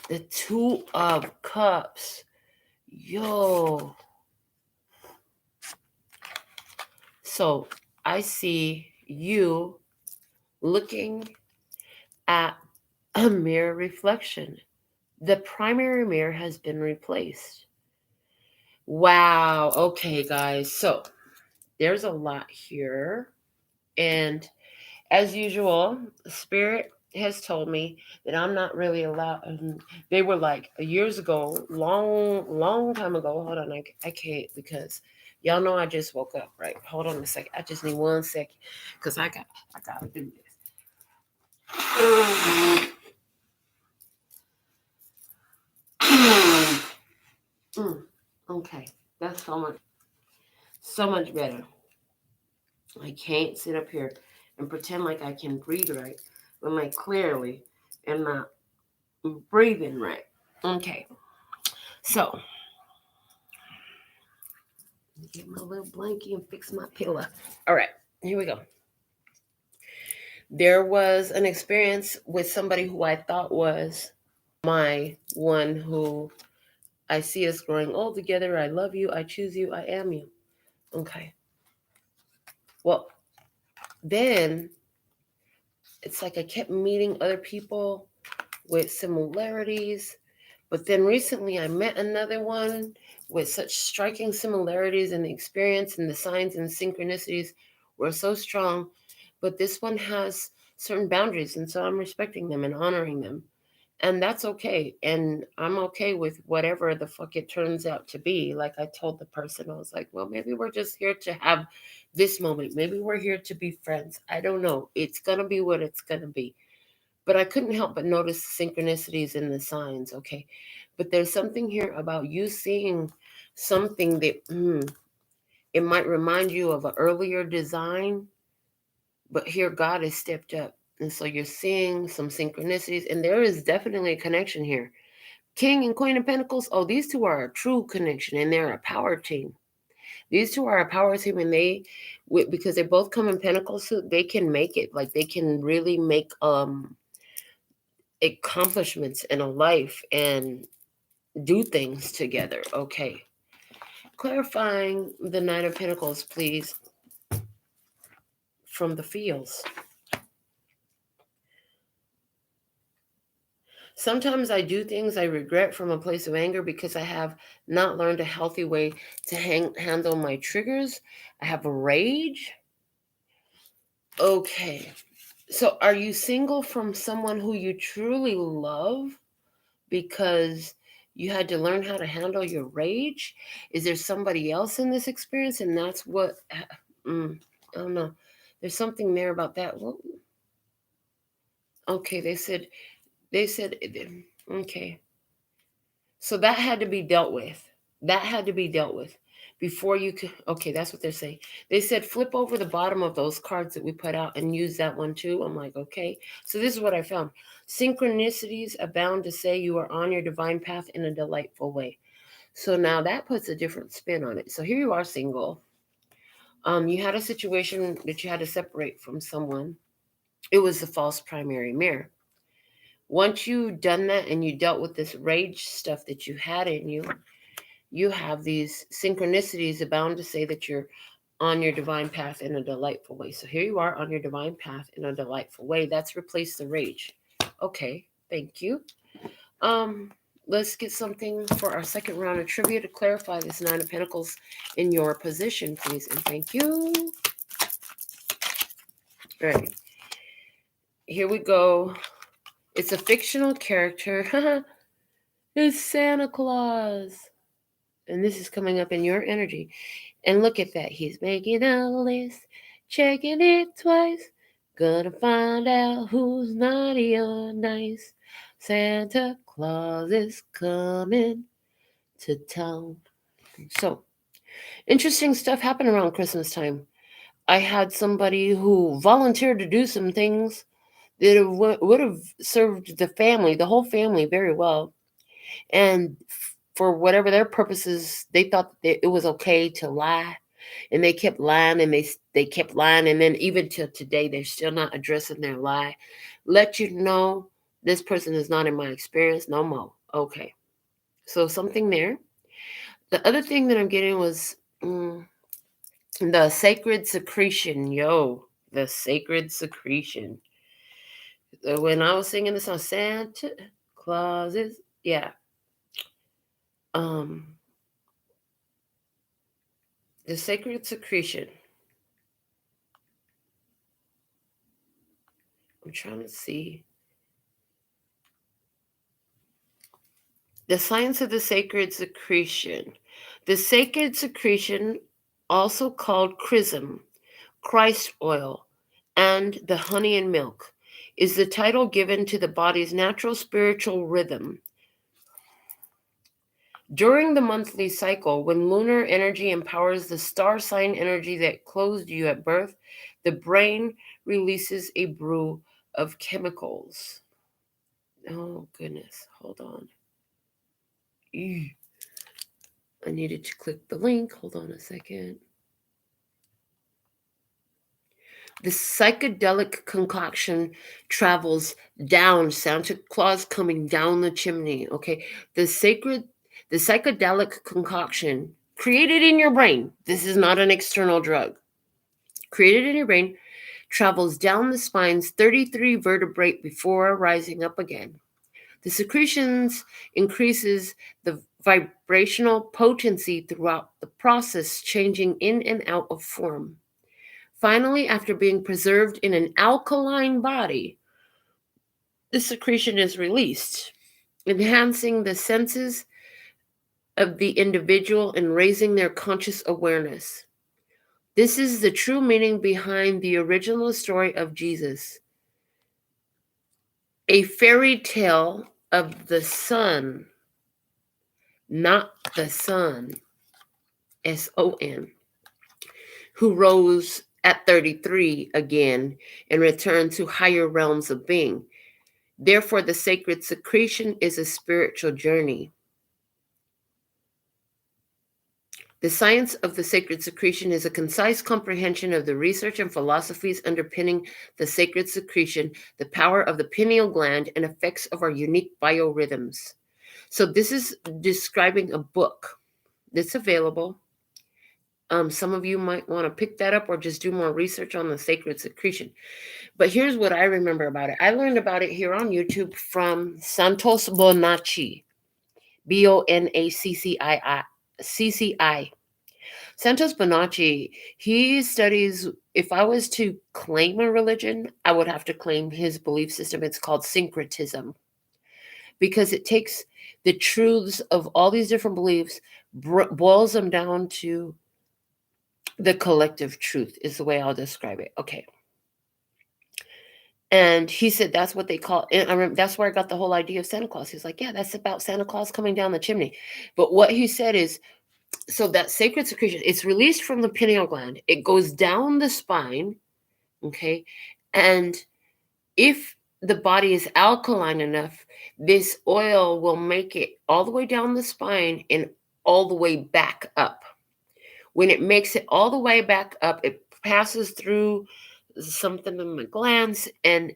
The Two of Cups. Yo. So I see you looking at a mirror reflection. The primary mirror has been replaced. Wow. Okay, guys. So there's a lot here. And as usual, Spirit has told me that I'm not really allowed. They were like years ago, long time ago. Hold on, I can't because y'all know I just woke up, right? Hold on a second. I just need 1 second because I gotta do this. Okay, that's so much better. I can't sit up here and pretend like I can breathe right when I clearly am not breathing right. Okay, so get my little blankie and fix my pillow. All right, here we go. There was an experience with somebody who I thought was my one who I see us growing old together. I love you. I choose you. I am you. Okay. Well, then it's like I kept meeting other people with similarities. But then recently I met another one with such striking similarities, and the experience and the signs and synchronicities were so strong. But this one has certain boundaries, and so I'm respecting them and honoring them. And that's okay. And I'm okay with whatever the fuck it turns out to be. Like I told the person, I was like, well, maybe we're just here to have this moment. Maybe we're here to be friends. I don't know. It's going to be what it's going to be. But I couldn't help but notice the synchronicities in the signs, okay? But there's something here about you seeing something that it might remind you of an earlier design, but here God has stepped up. And so you're seeing some synchronicities, and there is definitely a connection here. King and Queen of Pentacles, oh, these two are a true connection, and they're a power team. These two are a power team, and because they both come in Pentacles, so they can make it. Like they can really make accomplishments in a life and do things together. Okay. Clarifying the Nine of Pentacles, please, from the fields. Sometimes I do things I regret from a place of anger because I have not learned a healthy way to handle my triggers. I have rage. Okay. So are you single from someone who you truly love because you had to learn how to handle your rage? Is there somebody else in this experience? And that's what, I don't know. There's something there about that. Well, okay, they said, okay. So that had to be dealt with. That had to be dealt with before you can, okay, that's what they're saying. They said flip over the bottom of those cards that we put out and use that one too. I'm like, okay. So this is what I found. Synchronicities abound to say you are on your divine path in a delightful way. So now that puts a different spin on it. So here you are single. You had a situation that you had to separate from someone. It was the false primary mirror. Once you done that and you dealt with this rage stuff that you had in you, you have these synchronicities abound to say that you're on your divine path in a delightful way. So here you are on your divine path in a delightful way. That's replaced the rage. Okay, thank you. Let's get something for our second round of trivia to clarify this Nine of Pentacles in your position, please. And thank you. All right. Here we go. It's a fictional character. It's Santa Claus. And this is coming up in your energy. And look at that. He's making a list, checking it twice. Gonna find out who's naughty or nice. Santa Claus is coming to town. So, interesting stuff happened around Christmas time. I had somebody who volunteered to do some things that would have served the whole family, very well. And for whatever their purposes, they thought that it was okay to lie. And they kept lying and they kept lying. And then even till today, they're still not addressing their lie. Let you know this person is not in my experience no more. Okay. So something there. The other thing that I'm getting was the Sacred Secretion. The Sacred Secretion. When I was singing the song, Santa Claus is, yeah. The Sacred Secretion. I'm trying to see. The science of the Sacred Secretion. The Sacred Secretion, also called chrism, Christ oil, and the honey and milk, is the title given to the body's natural spiritual rhythm. During the monthly cycle, when lunar energy empowers the star sign energy that clothed you at birth, the brain releases a brew of chemicals. Oh, goodness. Hold on. I needed to click the link. Hold on a second. The psychedelic concoction travels down. Santa Claus coming down the chimney. Okay. The psychedelic concoction created in your brain. This is not an external drug. Created in your brain travels down the spine's 33 vertebrae before rising up again. The secretions increases the vibrational potency throughout the process, changing in and out of form. Finally, after being preserved in an alkaline body, the secretion is released, enhancing the senses of the individual and raising their conscious awareness. This is the true meaning behind the original story of Jesus, a fairy tale of the sun, not the sun, S-O-N, who rose at 33 again and returned to higher realms of being. Therefore, the Sacred Secretion is a spiritual journey. The science of the Sacred Secretion is a concise comprehension of the research and philosophies underpinning the Sacred Secretion, the power of the pineal gland, and effects of our unique biorhythms. So this is describing a book that's available. Some of you might want to pick that up or just do more research on the Sacred Secretion. But here's what I remember about it. I learned about it here on YouTube from Santos Bonacci, Bonacci. Santos Bonacci, he studies, if I was to claim a religion, I would have to claim his belief system. It's called syncretism, because it takes the truths of all these different beliefs, boils them down to the collective truth, is the way I'll describe it. Okay. And he said that's what they call it. And that's where I got the whole idea of Santa Claus. He's like, yeah, that's about Santa Claus coming down the chimney. But what he said is, So that sacred secretion, it's released from the pineal gland. It goes down the spine, okay? And if the body is alkaline enough, this oil will make it all the way down the spine and all the way back up. When it makes it all the way back up, it passes through something in the glands and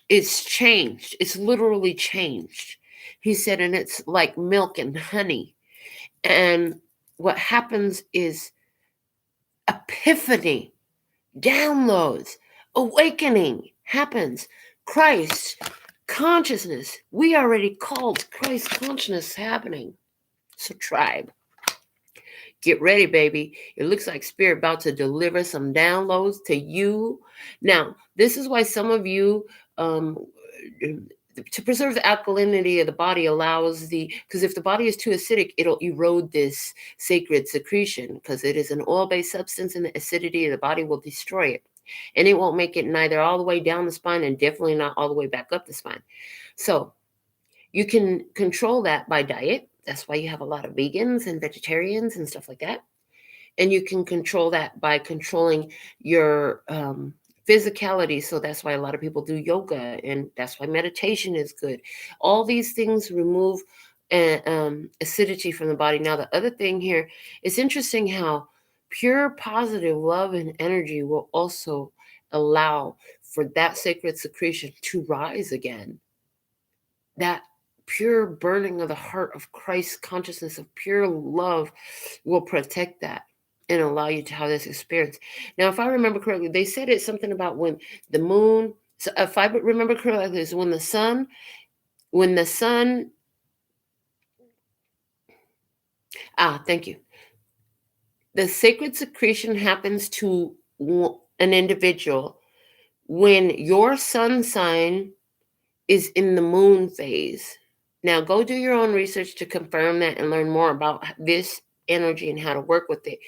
it's changed. It's literally changed. He said, and it's like milk and honey. And what happens is epiphany, downloads, awakening happens. Christ consciousness. We already called Christ consciousness happening. So tribe, get ready, baby. It looks like Spirit about to deliver some downloads to you. Now, this is why some of you, to preserve the alkalinity of the body allows because if the body is too acidic, it'll erode this sacred secretion because it is an oil-based substance and the acidity of the body will destroy it. And it won't make it neither all the way down the spine and definitely not all the way back up the spine. So you can control that by diet. That's why you have a lot of vegans and vegetarians and stuff like that. And you can control that by controlling your physicality. So that's why a lot of people do yoga, and that's why meditation is good. All these things remove acidity from the body. Now, the other thing here, it's interesting how pure positive love and energy will also allow for that sacred secretion to rise again. That pure burning of the heart of Christ consciousness of pure love will protect that and allow you to have this experience. Now, if I remember correctly, they said it's something about when the moon, so if I remember correctly, is when the sun, thank you. The sacred secretion happens to an individual when your sun sign is in the moon phase. Now, go do your own research to confirm that and learn more about this energy and how to work with it.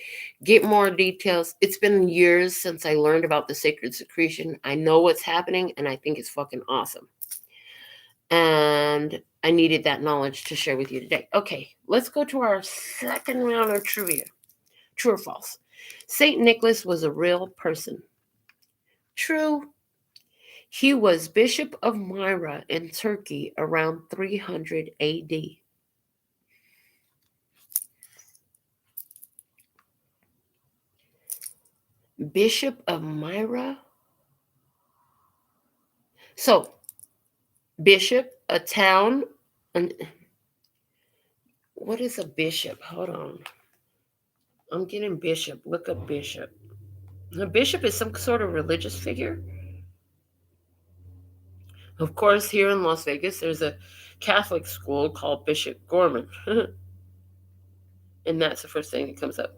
Get more details. It's been years since I learned about the sacred secretion. I know what's happening, and I think it's fucking awesome. And I needed that knowledge to share with you today. Okay, let's go to our second round of trivia. True or false? Saint Nicholas was a real person. True. He was Bishop of Myra in Turkey around 300 AD. Bishop of Myra? So, bishop, a town. What is a bishop? Hold on. I'm getting bishop. Look up bishop. A bishop is some sort of religious figure. Of course, here in Las Vegas, there's a Catholic school called Bishop Gorman. And that's the first thing that comes up.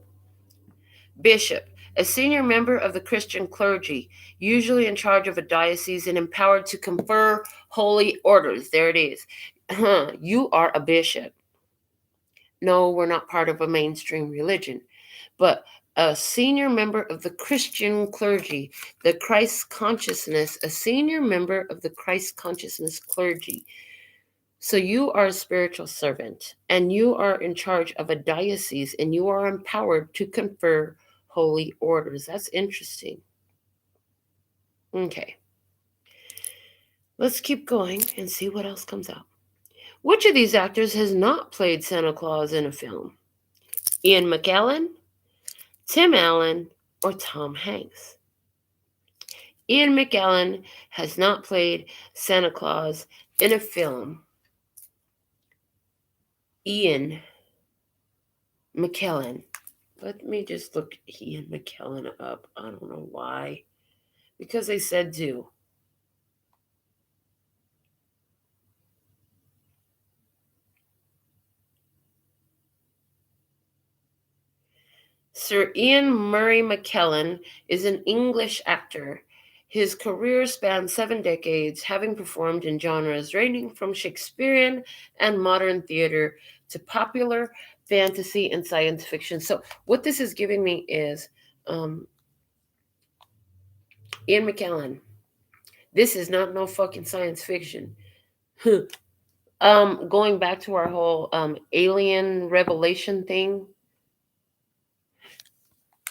Bishop, a senior member of the Christian clergy, usually in charge of a diocese and empowered to confer holy orders. There it is. You are a bishop. No, we're not part of a mainstream religion, but a senior member of the Christian clergy, the Christ consciousness, a senior member of the Christ consciousness clergy. So you are a spiritual servant and you are in charge of a diocese and you are empowered to confer holy orders. That's interesting. Okay. Let's keep going and see what else comes out. Which of these actors has not played Santa Claus in a film? Ian McKellen, Tim Allen, or Tom Hanks? Ian McKellen has not played Santa Claus in a film. Ian McKellen. Let me just look Ian McKellen up. I don't know why. Because they said to. Sir Ian Murray McKellen is an English actor. His career spans 7 decades, having performed in genres ranging from Shakespearean and modern theater to popular fantasy and science fiction. So what this is giving me is Ian McKellen. This is not no fucking science fiction. Going back to our whole alien revelation thing,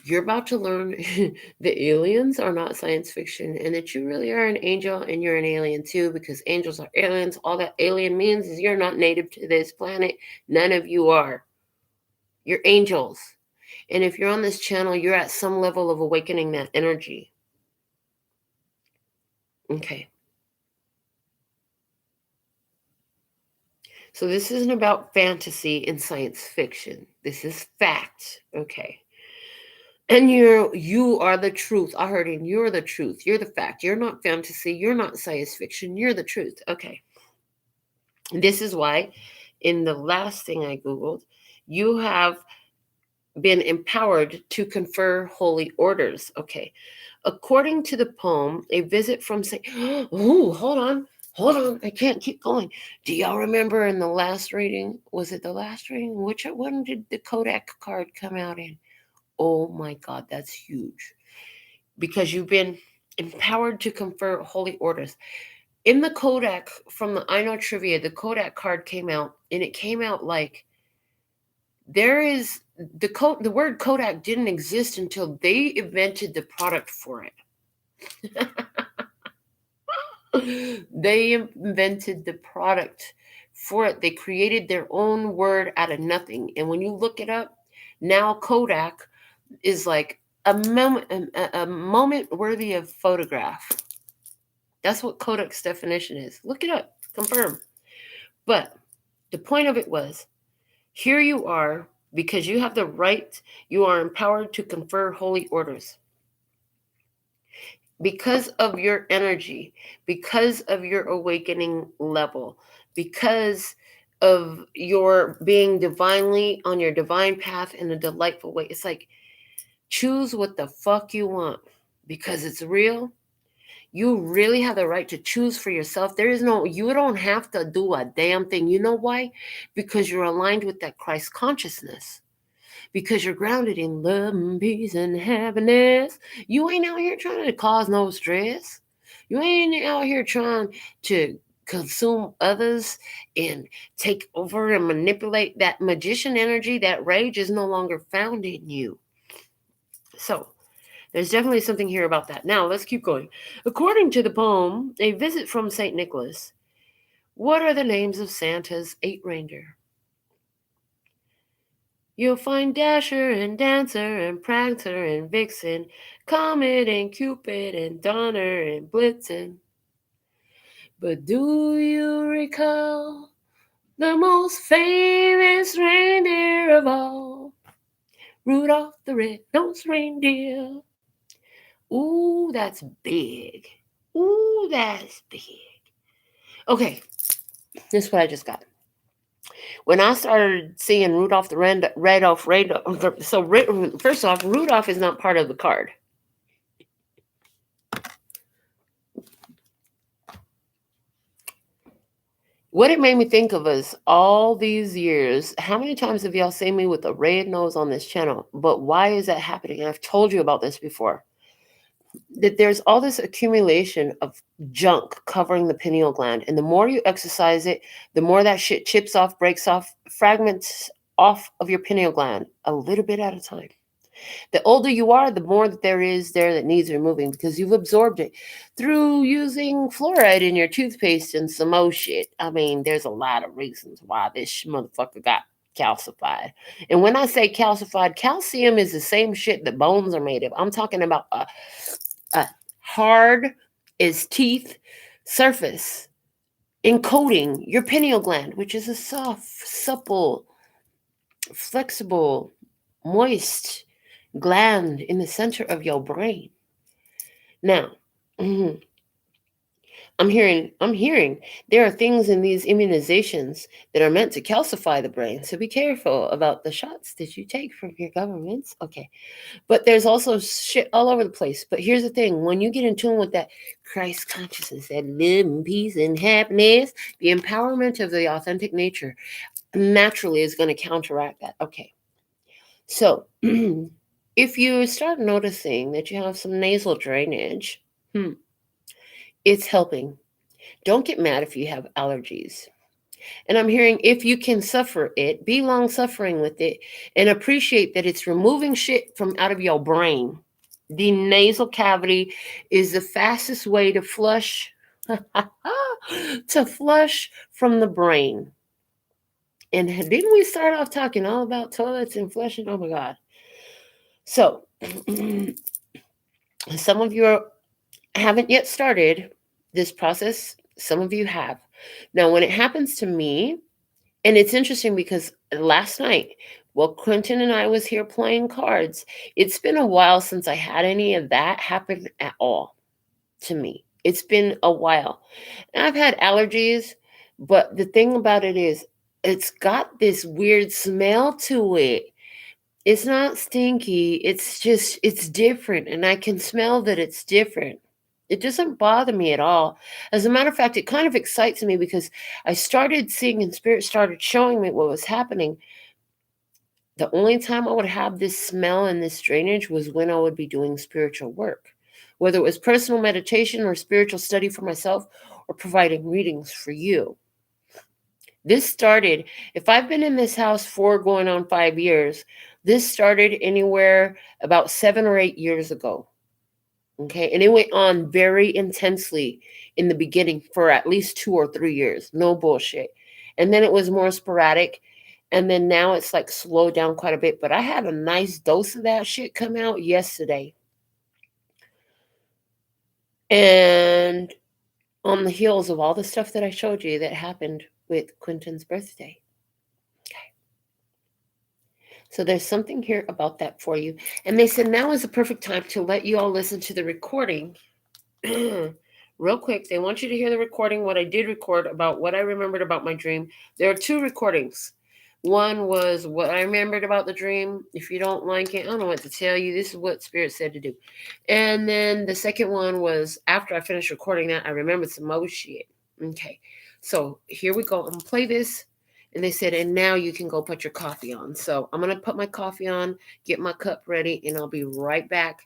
You're about to learn the aliens are not science fiction and that you really are an angel and you're an alien too, because angels are aliens. All that alien means is you're not native to this planet. None of you are. You're angels. And if you're on this channel, you're at some level of awakening that energy. Okay. So this isn't about fantasy and science fiction. This is fact. Okay. And you are the truth. I heard it. You're the truth. You're the fact. You're not fantasy. You're not science fiction. You're the truth. Okay. This is why in the last thing I Googled, you have been empowered to confer holy orders. Okay. According to the poem, a visit from Saint... Oh, hold on. I can't keep going. Do y'all remember in the last reading? Was it the last reading? Which one did the Kodak card come out in? Oh my God, that's huge. Because you've been empowered to confer holy orders. In the Kodak, from the I Know Trivia, the Kodak card came out, and it came out like there is the word Kodak didn't exist until they invented the product for it. They invented the product for it. They created their own word out of nothing. And when you look it up, now Kodak is like a moment worthy of photograph. That's what Kodak's definition is. Look it up. Confirm. But the point of it was, here you are, because you have the right, you are empowered to confer holy orders. Because of your energy, because of your awakening level, because of your being divinely on your divine path in a delightful way. It's like, choose what the fuck you want, because it's real. You really have the right to choose for yourself. You don't have to do a damn thing. You know why? Because you're aligned with that Christ consciousness. Because you're grounded in love and peace and happiness. You ain't out here trying to cause no stress. You ain't out here trying to consume others and take over and manipulate. That magician energy, that rage is no longer found in you. So there's definitely something here about that. Now, let's keep going. According to the poem, A Visit from St. Nicholas, what are the names of Santa's 8 reindeer? You'll find Dasher and Dancer and Prancer and Vixen, Comet and Cupid and Donner and Blitzen. But do you recall the most famous reindeer of all? Rudolph the Red-Nosed Reindeer. Ooh, that's big. Ooh, that's big. Okay, this is what I just got. When I started seeing Rudolph the Red-Nosed Reindeer, so first off, Rudolph is not part of the card. What it made me think of is all these years, how many times have y'all seen me with a red nose on this channel? But why is that happening? I've told you about this before. That there's all this accumulation of junk covering the pineal gland. And the more you exercise it, the more that shit chips off, breaks off, fragments off of your pineal gland a little bit at a time. The older you are, the more that there is there that needs removing, because you've absorbed it through using fluoride in your toothpaste and some more shit. I mean, there's a lot of reasons why this motherfucker got calcified. And when I say calcified, calcium is the same shit that bones are made of. I'm talking about a hard as teeth surface encoding your pineal gland, which is a soft, supple, flexible, moist gland in the center of your brain. Now, I'm hearing there are things in these immunizations that are meant to calcify the brain. So be careful about the shots that you take from your governments. Okay. But there's also shit all over the place. But here's the thing. When you get in tune with that Christ consciousness, that love and peace and happiness, the empowerment of the authentic nature naturally is going to counteract that. Okay. So if you start noticing that you have some nasal drainage, it's helping. Don't get mad if you have allergies. And I'm hearing, if you can suffer it, be long suffering with it, and appreciate that it's removing shit from out of your brain. The nasal cavity is the fastest way to flush to flush from the brain. And didn't we start off talking all about toilets and flushing? Oh my God. So some of you haven't yet started this process. Some of you have. Now, when it happens to me, and it's interesting because last night, while Quentin and I was here playing cards, it's been a while since I had any of that happen at all to me. It's been a while. And I've had allergies, but the thing about it is, it's got this weird smell to it. It's not stinky. It's just, it's different. And I can smell that it's different. It doesn't bother me at all. As a matter of fact, it kind of excites me because I started seeing and spirit started showing me what was happening. The only time I would have this smell and this drainage was when I would be doing spiritual work, whether it was personal meditation or spiritual study for myself or providing readings for you. This started, if I've been in this house for going on 5 years, this started anywhere about 7 or 8 years ago. Okay. And it went on very intensely in the beginning for at least 2 or 3 years. No bullshit. And then it was more sporadic. And then now it's like slowed down quite a bit. But I had a nice dose of that shit come out yesterday. And on the heels of all the stuff that I showed you that happened with Quentin's birthday. Okay. So there's something here about that for you. And they said now is the perfect time to let you all listen to the recording. Real quick, they want you to hear the recording, what I did record about what I remembered about my dream. There are 2 recordings. One was what I remembered about the dream. If you don't like it, I don't know what to tell you. This is what Spirit said to do. And then the second one was after I finished recording that, I remembered some more shit. Okay, so here we go. I'm going to play this. And they said, and now you can go put your coffee on. So I'm going to put my coffee on, get my cup ready, and I'll be right back.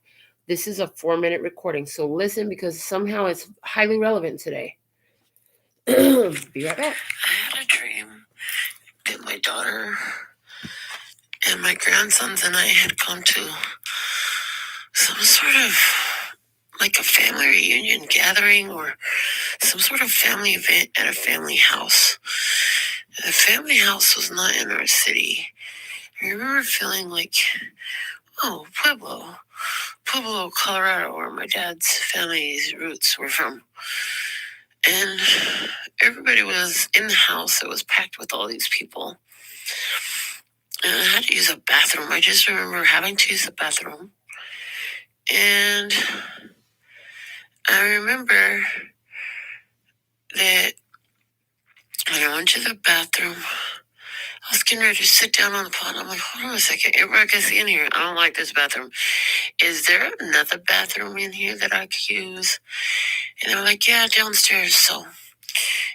This is a 4-minute recording, so listen because somehow it's highly relevant today. Be right back. I had a dream that my daughter and my grandsons and I had gone to some sort of like a family reunion gathering or some sort of family event at a family house. The family house was not in our city. I remember feeling like, oh, Pueblo, Colorado, where my dad's family's roots were from. And everybody was in the house. It was packed with all these people. And I had to use a bathroom. I just remember having to use the bathroom. And I remember that when I went to the bathroom, I was getting ready to sit down on the pot. I'm like, hold on a second. Everybody can see in here. I don't like this bathroom. Is there another bathroom in here that I could use? And they were like, yeah, downstairs. So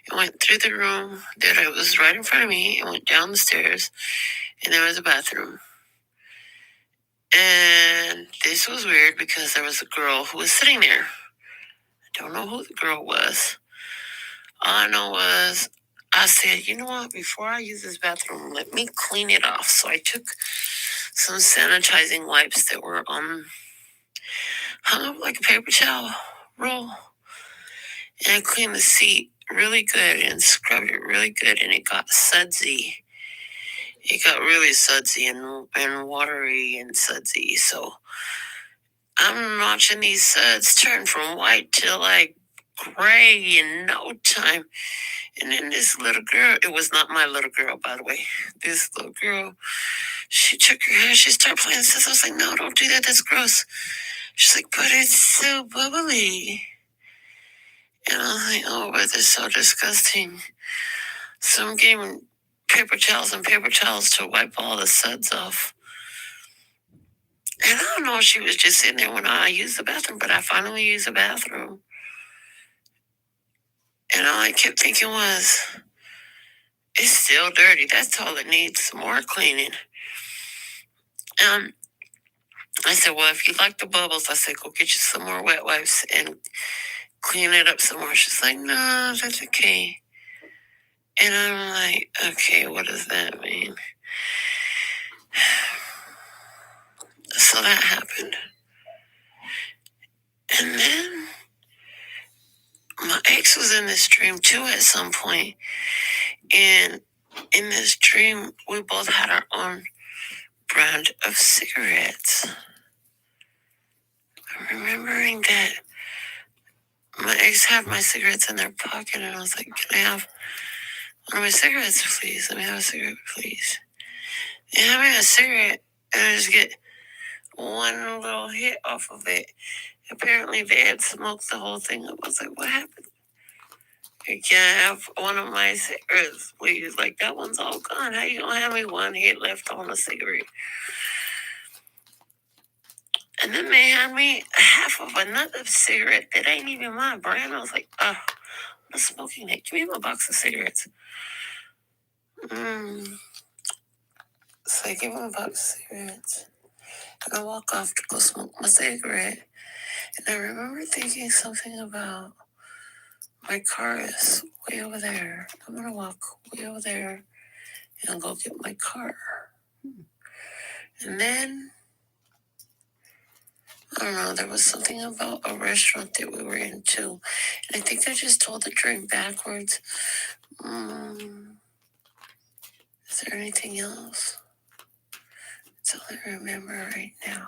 I went through the room that it was right in front of me and went down the stairs, and there was a bathroom. And this was weird because there was a girl who was sitting there. I don't know who the girl was. All I know was I said, you know what, before I use this bathroom, let me clean it off. So I took some sanitizing wipes that were hung up like a paper towel roll, and I cleaned the seat really good and scrubbed it really good, and it got sudsy. It got really sudsy and watery and sudsy. So I'm watching these suds turn from white to like gray in no time. And then this little girl, it was not my little girl, by the way. This little girl, she took her hair, she started playing this. I was like, no, don't do that. That's gross. She's like, but it's so bubbly. And I was like, oh, but that's so disgusting. So I'm getting paper towels to wipe all the suds off. And I don't know if she was just sitting there when I used the bathroom, but I finally used the bathroom. And all I kept thinking was, it's still dirty. That's all it needs, some more cleaning. I said, well, if you like the bubbles, I said, go get you some more wet wipes and clean it up some more. She's like, no, that's okay. And I'm like, okay, what does that mean? So that happened. And then my ex was in this dream too at some point. And in this dream, we both had our own brand of cigarettes. I'm remembering that my ex had my cigarettes in their pocket, and I was like, can I have one of my cigarettes, please? Let me have a cigarette, please. They hand me a cigarette, and I just get one little hit off of it. Apparently, they had smoked the whole thing up. I was like, what happened? You can't have one of my cigarettes, please. Like, that one's all gone. How you gonna have me one hit left on a cigarette? And then they had me half of another cigarette that ain't even my brand. I was like, oh, I'm smoking that. Give me my box of cigarettes. So I give him a box of cigarettes. And I walk off to go smoke my cigarette. And I remember thinking something about my car is way over there. I'm going to walk way over there and go get my car. And then, I don't know, there was something about a restaurant that we were in too. And I think I just told the dream backwards. Is there anything else? That's all I remember right now.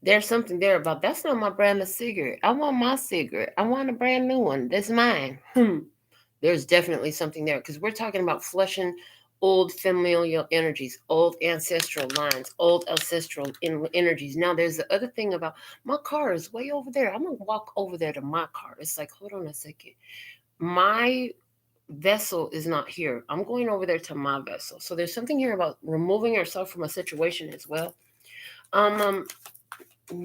There's something there about that's not my brand of cigarette. I want my cigarette. I want a brand new one. That's mine. There's definitely something there because we're talking about flushing old familial energies, old ancestral lines, old ancestral energies. Now, there's the other thing about my car is way over there. I'm going to walk over there to my car. It's like, hold on a second. My vessel is not here. I'm going over there to my vessel. So there's something here about removing yourself from a situation as well.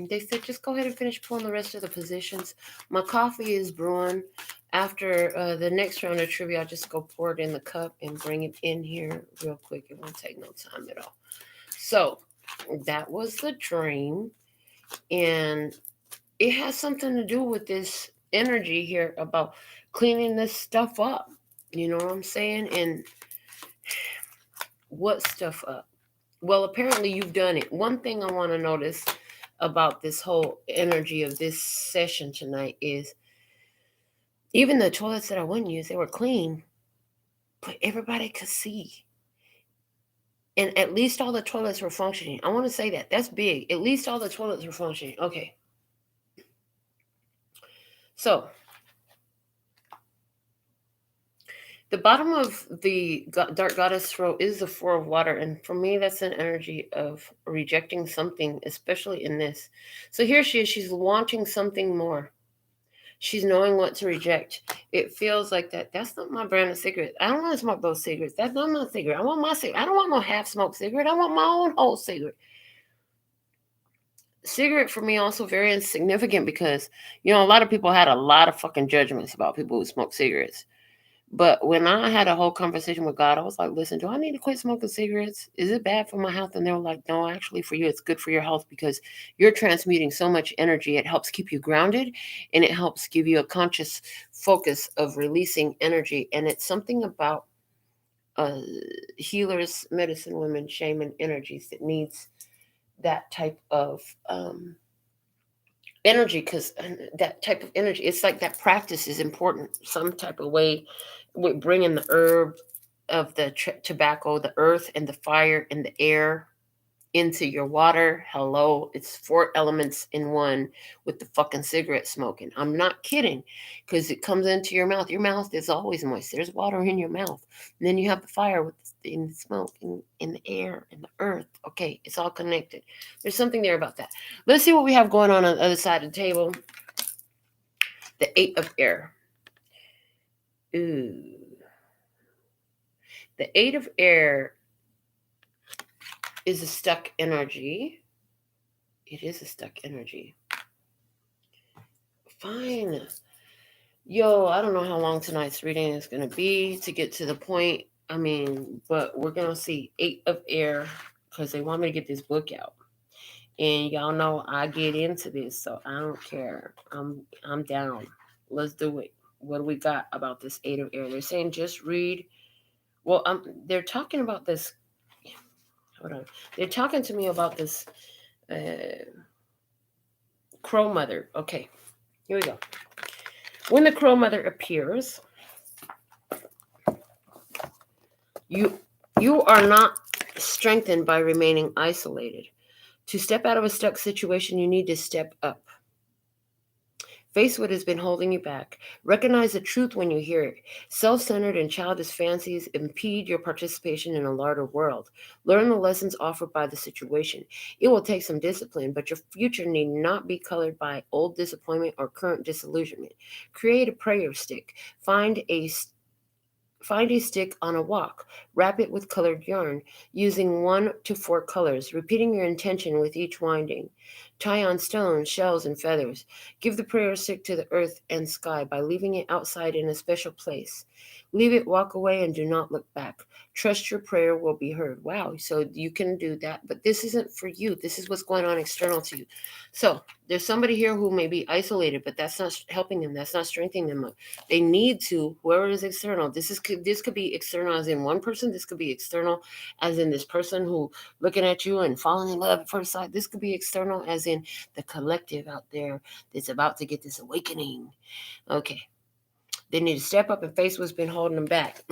They said just go ahead and finish pulling the rest of the positions. My coffee is brewing. After the next round of trivia, I'll just go pour it in the cup and bring it in here real quick. It won't take no time at all. So that was the dream. And it has something to do with this energy here about cleaning this stuff up. You know what I'm saying? And what stuff up? Well, apparently you've done it. One thing I want to notice about this whole energy of this session tonight is even the toilets that I wouldn't use, they were clean, but everybody could see. And at least all the toilets were functioning. I want to say that. That's big. At least all the toilets were functioning. Okay. So the bottom of the dark goddess throat is the Four of Water. And for me, that's an energy of rejecting something, especially in this. So here she is. She's wanting something more. She's knowing what to reject. It feels like that. That's not my brand of cigarette. I don't want to smoke those cigarettes. That's not my cigarette. I want my cigarette. I don't want no half-smoked cigarette. I want my own whole cigarette. Cigarette for me also very insignificant because, a lot of people had a lot of fucking judgments about people who smoke cigarettes. But when I had a whole conversation with God, I was like, listen, do I need to quit smoking cigarettes? Is it bad for my health? And they were like, no, actually for you, it's good for your health because you're transmuting so much energy. It helps keep you grounded and it helps give you a conscious focus of releasing energy. And it's something about healers, medicine women, shaman energies that needs that type of energy because that type of energy, it's like that practice is important some type of way with bringing the herb of the tobacco, the earth and the fire and the air into your water. Hello, it's 4 elements in one with the fucking cigarette smoking. I'm not kidding because it comes into your mouth. Your mouth is always moist. There's water in your mouth. And then you have the fire with in the smoke in the air and the earth. Okay, it's all connected. There's something there about that. Let's see what we have going on the other side of the table. The 8 of air. Ooh. The 8 of air is a stuck energy. It is a stuck energy. Fine. Yo, I don't know how long tonight's reading is going to be to get to the point. But we're going to see 8 of air because they want me to get this book out. And y'all know I get into this, so I don't care. I'm down. Let's do it. what do we got about this Eight of Air? They're saying just read. Well, they're talking about this. Hold on. They're talking to me about this Crow Mother. Okay, here we go. When the Crow Mother appears, you are not strengthened by remaining isolated. To step out of a stuck situation, you need to step up. Face what has been holding you back. Recognize the truth when you hear it. Self-centered and childish fancies impede your participation in a larger world. Learn the lessons offered by the situation. It will take some discipline, but your future need not be colored by old disappointment or current disillusionment. Create a prayer stick. Find a stick on a walk. Wrap it with colored yarn, using 1 to 4 colors, repeating your intention with each winding. Tie on stones, shells, and feathers. Give the prayer stick to the earth and sky by leaving it outside in a special place. Leave it, walk away, and do not look back. Trust your prayer will be heard. Wow, so you can do that, but this isn't for you. This is what's going on external to you. So there's somebody here who may be isolated, but that's not helping them. That's not strengthening them. They need to, whoever is external, this could be external as in one person. This could be external as in this person who looking at you and falling in love at first sight. This could be external as in the collective out there that's about to get this awakening. Okay. They need to step up and face what's been holding them back.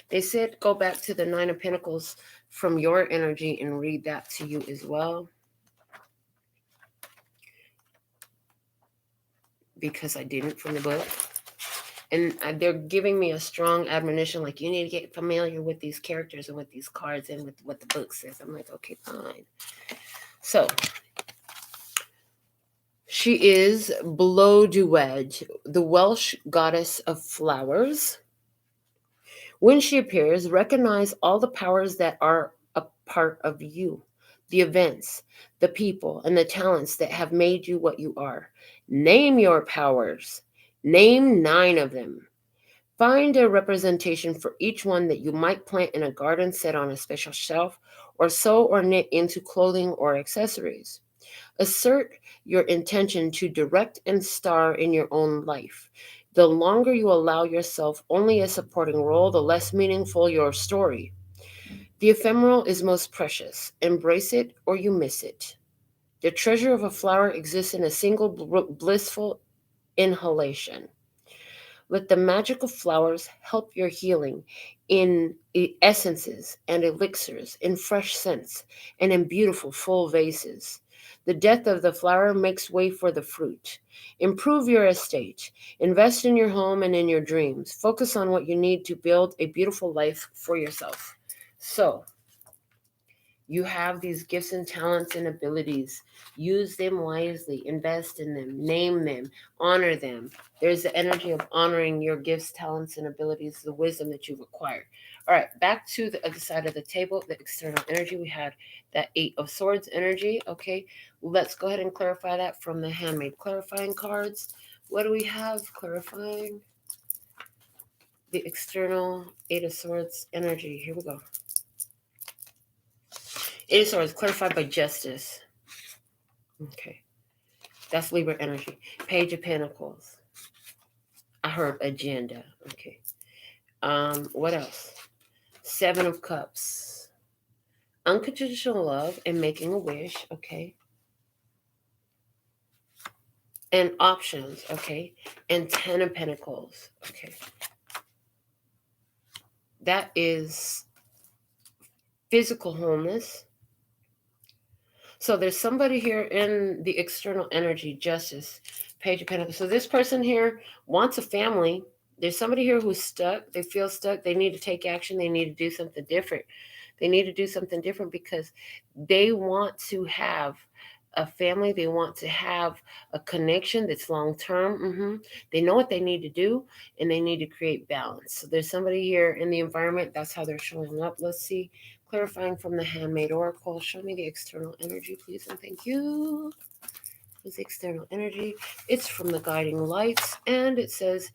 They said go back to the Nine of Pentacles from your energy and read that to you as well. Because I didn't from the book. And they're giving me a strong admonition, like you need to get familiar with these characters and with these cards and with what the book says. I'm like, okay, fine. So, she is Blodeuwedd, the Welsh goddess of flowers. When she appears, recognize all the powers that are a part of you, the events, the people, and the talents that have made you what you are. Name your powers. Name 9 of them. Find a representation for each one that you might plant in a garden, set on a special shelf, or sew or knit into clothing or accessories. Assert your intention to direct and star in your own life. The longer you allow yourself only a supporting role, the less meaningful your story. The ephemeral is most precious. Embrace it or you miss it. The treasure of a flower exists in a single blissful inhalation. Let the magical flowers help your healing in essences and elixirs, in fresh scents, and in beautiful full vases. The death of the flower makes way for the fruit. Improve your estate. Invest in your home and in your dreams. Focus on what you need to build a beautiful life for yourself. So, you have these gifts and talents and abilities. Use them wisely. Invest in them. Name them. Honor them. There's the energy of honoring your gifts, talents, and abilities, the wisdom that you've acquired. All right, back to the other side of the table, the external energy. We had that 8 of Swords energy. Okay, let's go ahead and clarify that from the handmade clarifying cards. What do we have clarifying? The external 8 of Swords energy. Here we go. 8 of Swords, clarified by justice. Okay. That's Libra energy. Page of Pentacles. I heard agenda. Okay. What else? 7 of Cups. Unconditional love and making a wish. Okay. And options. Okay. And 10 of Pentacles. Okay. That is physical wholeness. So there's somebody here in the external energy, justice, Page of Pentacles. So this person here wants a family. There's somebody here who's stuck. They feel stuck. They need to take action. They need to do something different. They need to do something different because they want to have a family. They want to have a connection that's long-term. They know what they need to do, and they need to create balance. So there's somebody here in the environment. That's how they're showing up. Let's see. Clarifying from the Handmade Oracle. Show me the external energy, please, and thank you. What's the external energy? It's from the Guiding Lights, and it says,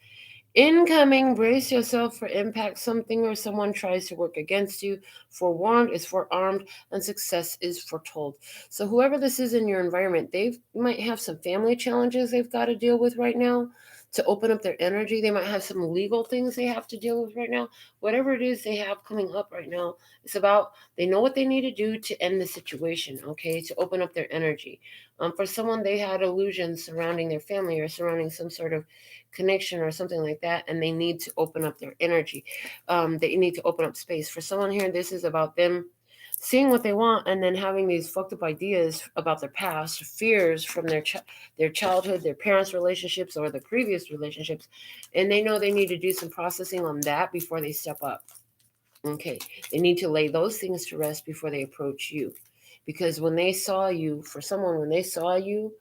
incoming, brace yourself for impact. Something or someone tries to work against you. Forewarned is forearmed, and success is foretold. So whoever this is in your environment, they might have some family challenges they've got to deal with right now. to open up their energy. They might have some legal things they have to deal with right now. Whatever it is they have coming up right now, it's about they know what they need to do to end the situation, okay, to open up their energy. For someone, they had illusions surrounding their family or surrounding some sort of connection or something like that, and they need to open up their energy. They need to open up space. For someone here, this is about them seeing what they want and then having these fucked up ideas about their past, fears from their childhood, their parents' relationships, or the previous relationships, and they know they need to do some processing on that before they step up. Okay, they need to lay those things to rest before they approach you, because when they saw you, for someone, when they saw you,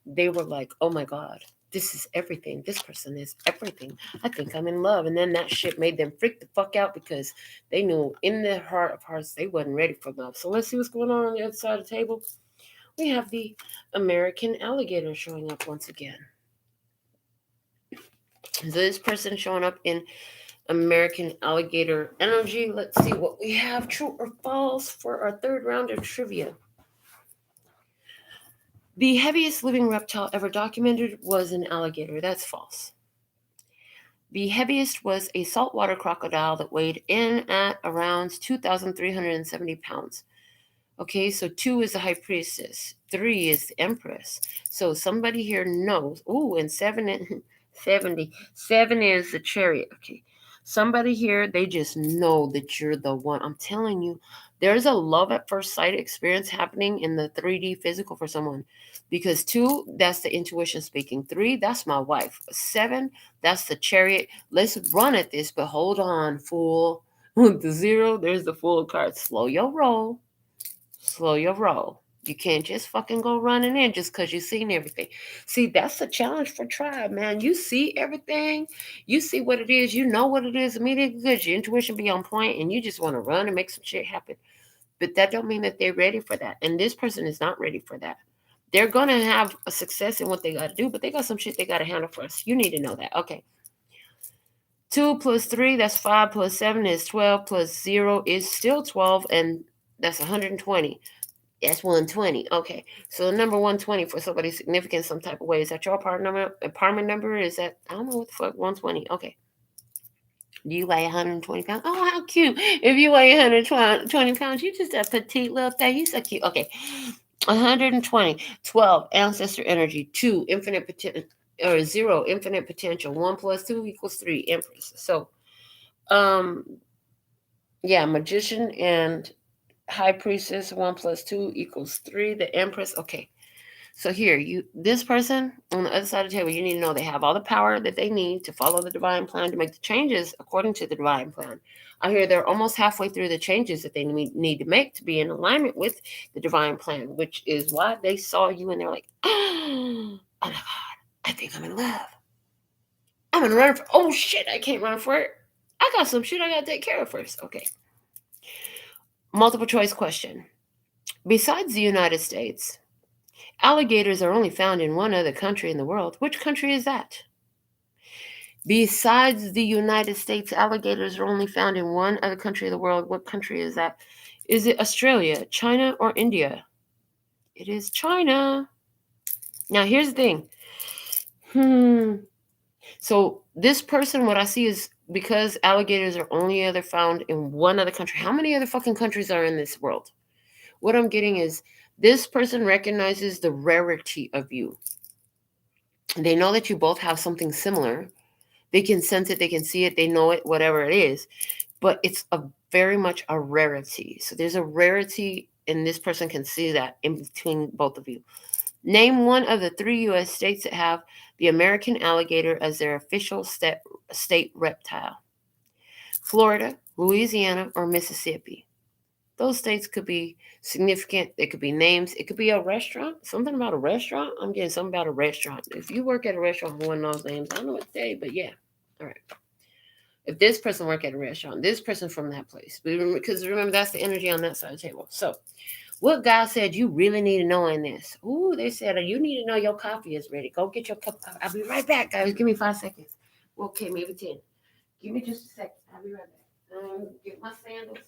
they were like, oh my God, this is everything. This person is everything. I think I'm in love. And then that shit made them freak the fuck out because they knew in their heart of hearts they wasn't ready for love. So let's see what's going on the other side of the table. We have the American alligator showing up once again. So this person showing up in American alligator energy. Let's see what we have, true or false, for our third round of trivia. The heaviest living reptile ever documented was an alligator. That's false. The heaviest was a saltwater crocodile that weighed in at around 2,370 pounds. Okay, so 2 is the high priestess, 3 is the empress. So somebody here knows. Ooh, and 7 is the chariot. Okay, somebody here, they just know that you're the one. I'm telling you, there's a love at first sight experience happening in the 3D physical for someone. Because 2, that's the intuition speaking. 3, that's my wife. 7, that's the chariot. Let's run at this, but hold on, fool. The 0, there's the fool card. Slow your roll. Slow your roll. You can't just fucking go running in just because you've seen everything. See, that's a challenge for tribe, man. You see everything. You see what it is. You know what it is immediately because your intuition be on point and you just want to run and make some shit happen. But that don't mean that they're ready for that. And this person is not ready for that. They're going to have a success in what they got to do, but they got some shit they got to handle first. You need to know that. Okay. 2 plus 3, that's 5, plus 7 is 12, plus 0 is still 12, and that's 120. That's 120. Okay. So the number 120 for somebody significant some type of way. Is that your apartment number? Is that, I don't know what the fuck, 120. Okay. Do you weigh 120 pounds? Oh, how cute. If you weigh 120 pounds, you're just a petite little thing. You're so cute. Okay. 120. 12, ancestor energy. 2, infinite potential. Or 0, infinite potential. 1 plus 2 equals 3, empress. So, yeah, magician and high priestess. 1 plus 2 equals 3, the empress. Okay. So here, this person on the other side of the table, you need to know they have all the power that they need to follow the divine plan, to make the changes according to the divine plan. I hear they're almost halfway through the changes that they need to make to be in alignment with the divine plan, which is why they saw you and they're like, oh my God, I think I'm in love. I'm gonna run for, oh shit, I can't run for it. I got some shit I gotta take care of first. Okay. Multiple choice question. Besides the United States, alligators are only found in one other country in the world. Which country is that? Besides the United States, alligators are only found in one other country of the world. What country is that? Is it Australia, China, or India? It is China. Now, here's the thing. So this person, what I see is because alligators are only ever found in one other country. How many other fucking countries are in this world? What I'm getting is this person recognizes the rarity of you. They know that you both have something similar. They can sense it, they can see it, they know it, whatever it is. But it's very much a rarity. So there's a rarity, and this person can see that in between both of you. Name one of the 3 U.S. states that have the American alligator as their official state reptile. Florida, Louisiana, or Mississippi. Those states could be significant. They could be names. It could be a restaurant. Something about a restaurant. I'm getting something about a restaurant. If you work at a restaurant with one of those names, I don't know what to say, but yeah. All right. If this person work at a restaurant, this person from that place. Because remember, that's the energy on that side of the table. So what God said you really need to know in this. Ooh, they said you need to know your coffee is ready. Go get your cup of coffee. I'll be right back, guys. Give me 5 seconds. Okay, maybe 10. Give me just a second. I'll be right back. Get my sandals.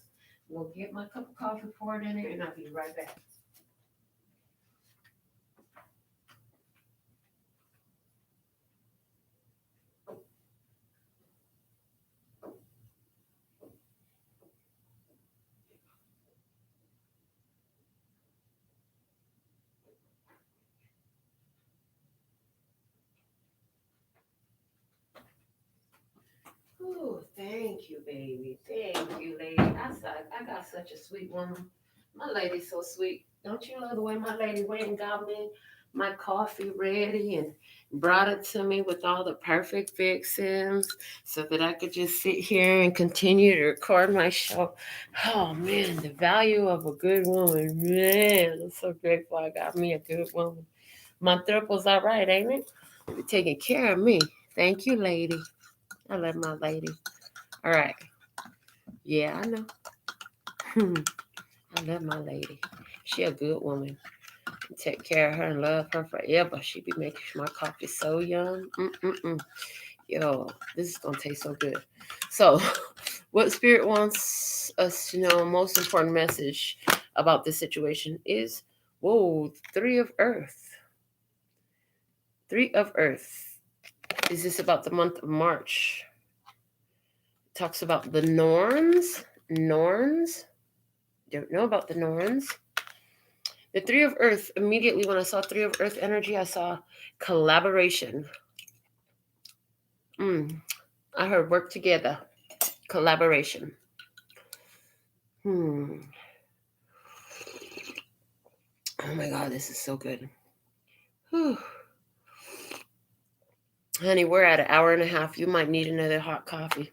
We'll get my cup of coffee poured in there, and I'll be right back. Thank you, baby. Thank you, lady. I got such a sweet woman. My lady's so sweet. Don't you love the way my lady went and got me my coffee ready and brought it to me with all the perfect fixings so that I could just sit here and continue to record my show. Oh man, the value of a good woman. Man, I'm so grateful I got me a good woman. My triple's all right, ain't it? You're taking care of me. Thank you, lady. I love my lady. All right. Yeah, I know. I love my lady. She a good woman. Take care of her and love her forever. She be making my coffee so yum. Yo, this is gonna taste so good. So, what Spirit wants us to know, most important message about this situation is, whoa, Three of Earth. Three of Earth. Is this about the month of March? It talks about the Norns. Norns. Don't know about the Norns. The Three of Earth, immediately when I saw Three of Earth energy, I saw collaboration. I heard work together. Collaboration. Oh my God, this is so good. Whew. Honey, we're at an hour and a half. You might need another hot coffee.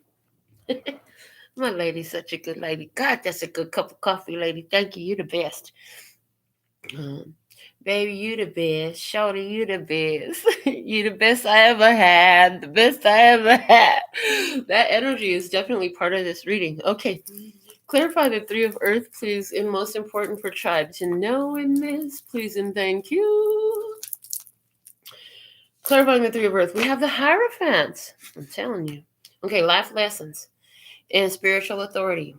My lady's such a good lady. God, that's a good cup of coffee, lady. Thank you. You're the best. Baby, you the best. Shorty, you the best. You the best I ever had. The best I ever had. That energy is definitely part of this reading. Okay. Clarify the Three of Earth, please, and most important for tribe to know in this, please and thank you. Clarifying the Three of Earth. We have the Hierophant. I'm telling you. Okay, life lessons in spiritual authority,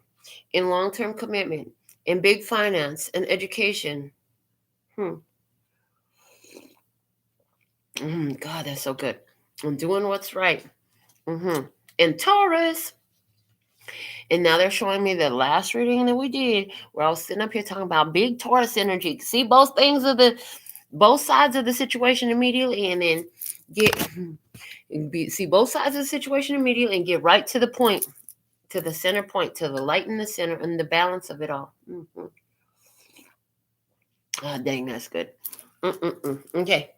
in long-term commitment, in big finance and education. God, that's so good. I'm doing what's right. And Taurus. And now they're showing me the last reading that we did, where I was sitting up here talking about big Taurus energy. See both sides of the situation immediately, and then see both sides of the situation immediately, and get right to the point, to the center point, to the light in the center, and the balance of it all. Oh, dang, that's good. Okay.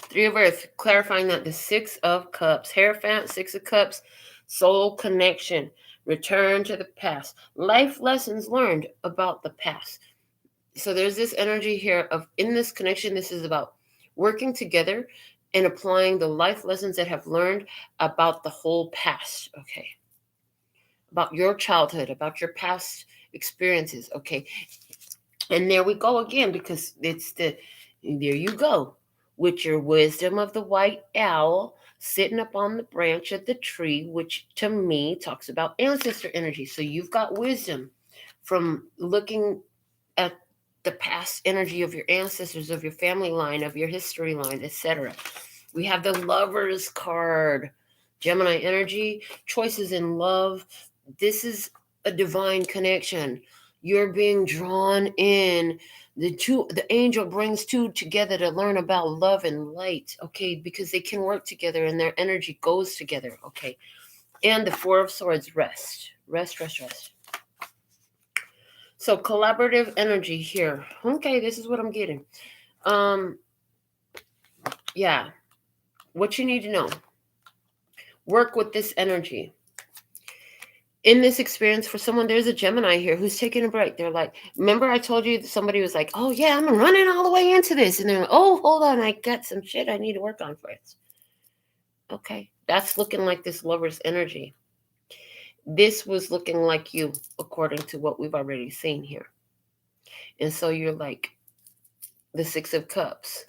Three of Earth, clarifying that the Six of Cups, Hierophant, Six of Cups, soul connection, return to the past, life lessons learned about the past. So there's this energy here of, in this connection, this is about working together and applying the life lessons that have learned about the whole past. Okay. About your childhood, about your past experiences. Okay. And there we go again, because there you go. With your wisdom of the white owl sitting up on the branch of the tree, which to me talks about ancestor energy. So you've got wisdom from looking at the past energy of your ancestors, of your family line, of your history line, etc. We have the Lovers card. Gemini energy, choices in love. This is a divine connection. You're being drawn in. The angel brings two together to learn about love and light, okay, because they can work together and their energy goes together, okay. And the Four of Swords, rest. So collaborative energy here. Okay, this is what I'm getting. Yeah. What you need to know. Work with this energy. In this experience, for someone, there's a Gemini here who's taking a break. They're like, remember I told you that somebody was like, oh yeah, I'm running all the way into this. And they're like, oh, hold on, I got some shit I need to work on first. Okay, that's looking like this Lover's energy. This was looking like you, according to what we've already seen here. And so you're like the Six of Cups.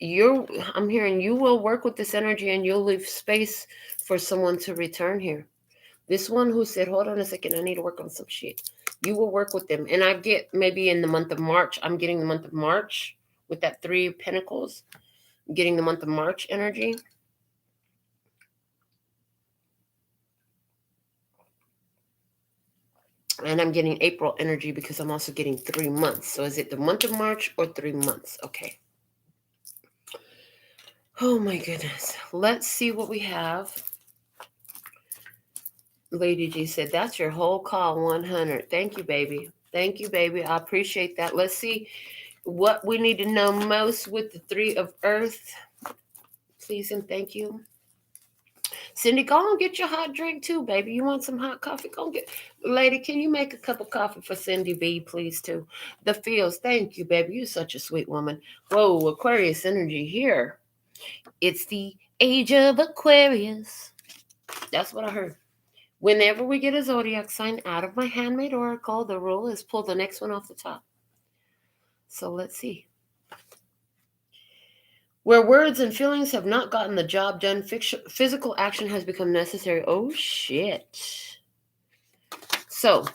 I'm hearing you will work with this energy and you'll leave space for someone to return here. This one who said, hold on a second, I need to work on some shit. You will work with them. And I get maybe in the month of March, I'm getting the month of March with that Three of Pentacles. I'm getting the month of March energy. And I'm getting April energy because I'm also getting 3 months. So is it the month of March or 3 months? Okay. Oh my goodness. Let's see what we have Lady G said, that's your whole call, 100. Thank you, baby. Thank you, baby. I appreciate that. Let's see what we need to know most with the 3 of Earth. Please and thank you. Cindy, go and get your hot drink too, baby. You want some hot coffee? Go and get. Lady, can you make a cup of coffee for Cindy B, please, too? The feels. Thank you, baby. You're such a sweet woman. Whoa, Aquarius energy here. It's the age of Aquarius. That's what I heard. Whenever we get a zodiac sign out of my handmade oracle, the rule is pull the next one off the top. So let's see. Where words and feelings have not gotten the job done, physical action has become necessary. Oh, shit. So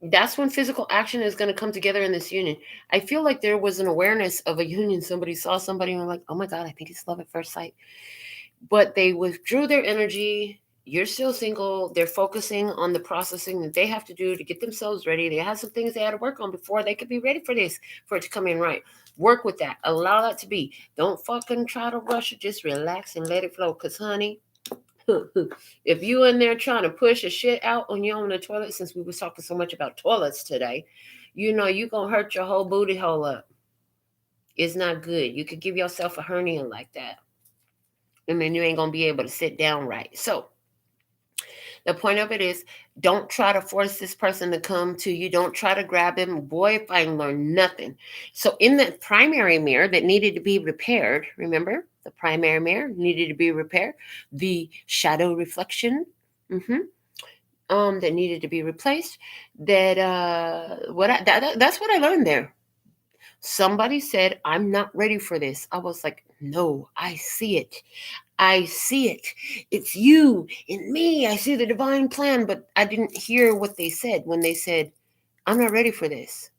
that's when physical action is going to come together in this union. I feel like there was an awareness of a union. Somebody saw somebody and were like, oh my God, I think it's love at first sight. But they withdrew their energy. You're still single. They're focusing on the processing that they have to do to get themselves ready. They had some things they had to work on before they could be ready for this, for it to come in right. Work with that. Allow that to be. Don't fucking try to rush it. Just relax and let it flow. Because, honey, if you in there trying to push a shit out on your own the toilet, since we was talking so much about toilets today, you know you going to hurt your whole booty hole up. It's not good. You could give yourself a hernia like that. And then you ain't going to be able to sit down right. So, the point of it is, don't try to force this person to come to you. Don't try to grab him. Boy, if I learn nothing. So in that primary mirror that needed to be repaired, remember, the primary mirror needed to be repaired. The shadow reflection, that needed to be replaced. That's what I learned there. Somebody said, I'm not ready for this. I was like, no, I see it. I see it. It's you and me. I see the divine plan, but I didn't hear what they said when they said, I'm not ready for this.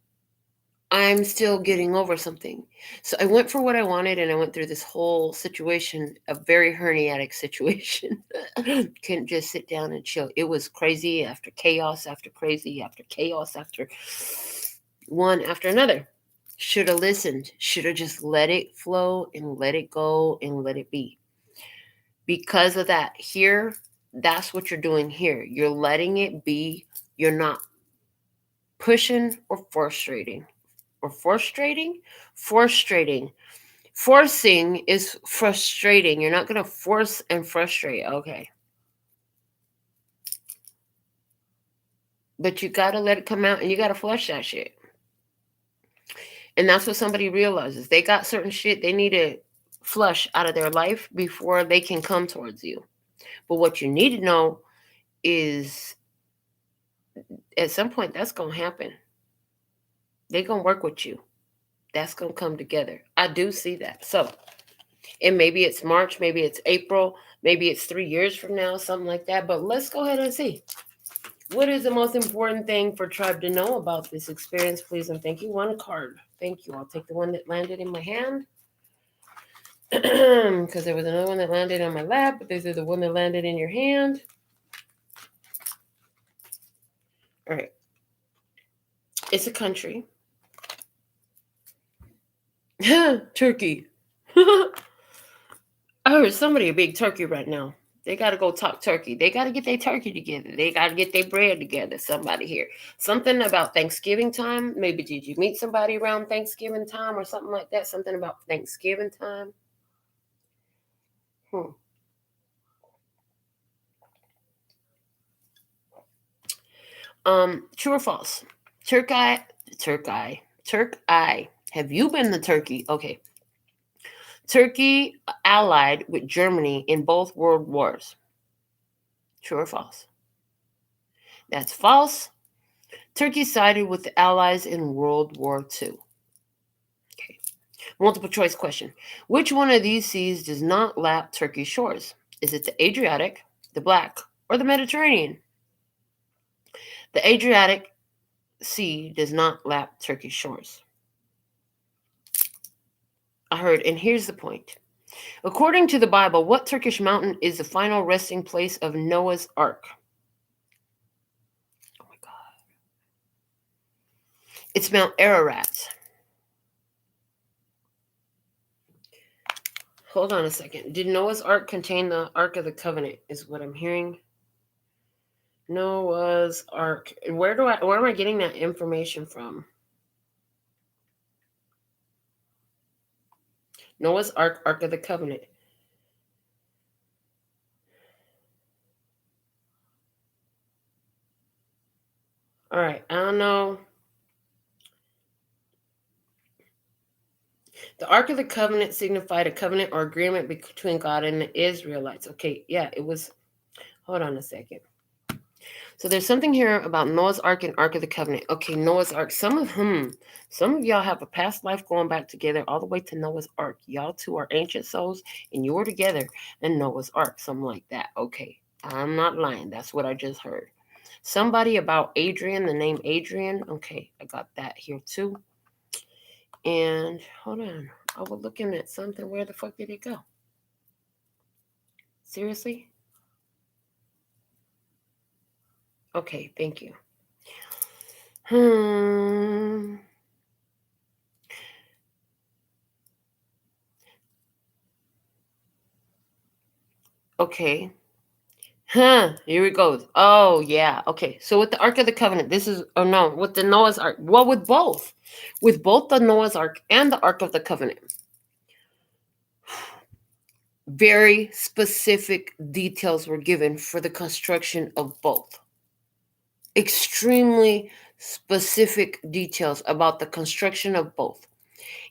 I'm still getting over something. So I went for what I wanted, and I went through this whole situation, a very herniatic situation. Couldn't just sit down and chill. It was crazy after chaos after crazy after chaos after one after another. Should have listened. Should have just let it flow and let it go and let it be. Because of that, here, that's what you're doing here. You're letting it be. You're not pushing or frustrating. Or frustrating? Frustrating. Forcing is frustrating. You're not going to force and frustrate. Okay. But you got to let it come out and you got to flush that shit. And that's what somebody realizes. They got certain shit they need to flush out of their life before they can come towards you. But what you need to know is at some point that's going to happen. They're going to work with you. That's going to come together. I do see that. So, and maybe it's March, maybe it's April, maybe it's 3 years from now, something like that. But let's go ahead and see. What is the most important thing for Tribe to know about this experience, please? And thank you. One card. Thank you. I'll take the one that landed in my hand. Because there was another one that landed on my lap, but this is the one that landed in your hand. All right. It's a country. Turkey. I heard somebody a big turkey right now. They got to go talk turkey. They got to get their turkey together. They got to get their bread together. Somebody here. Something about Thanksgiving time. Maybe did you meet somebody around Thanksgiving time or something like that? Something about Thanksgiving time. True or false? Turk eye. Have you been to Turkey? Okay. Turkey allied with Germany in both world wars. True or false? That's false. Turkey sided with the Allies in World War II. Okay. Multiple choice question. Which one of these seas does not lap Turkey's shores? Is it the Adriatic, the Black, or the Mediterranean? The Adriatic Sea does not lap Turkey's shores. I heard, and here's the point. According to the Bible, what Turkish mountain is the final resting place of Noah's Ark? Oh my God. It's Mount Ararat. Hold on a second. Did Noah's Ark contain the Ark of the Covenant, is what I'm hearing? Noah's Ark. Where am I getting that information from? Noah's Ark, Ark of the Covenant. All right, I don't know. The Ark of the Covenant signified a covenant or agreement between God and the Israelites. Okay, yeah, it was. Hold on a second. So there's something here about Noah's Ark and Ark of the Covenant. Okay, Noah's Ark. Some of y'all have a past life going back together all the way to Noah's Ark. Y'all two are ancient souls, and you were together in Noah's Ark, something like that. Okay, I'm not lying. That's what I just heard. Somebody about Adrian, the name Adrian. Okay, I got that here too. And hold on, I was looking at something. Where the fuck did it go? Seriously? Okay, thank you. Okay. Here it goes. Oh, yeah. Okay. So with the Ark of the Covenant, this is, oh no, with the Noah's Ark. Well, with both. With both the Noah's Ark and the Ark of the Covenant. Very specific details were given for the construction of both. Extremely specific details about the construction of both.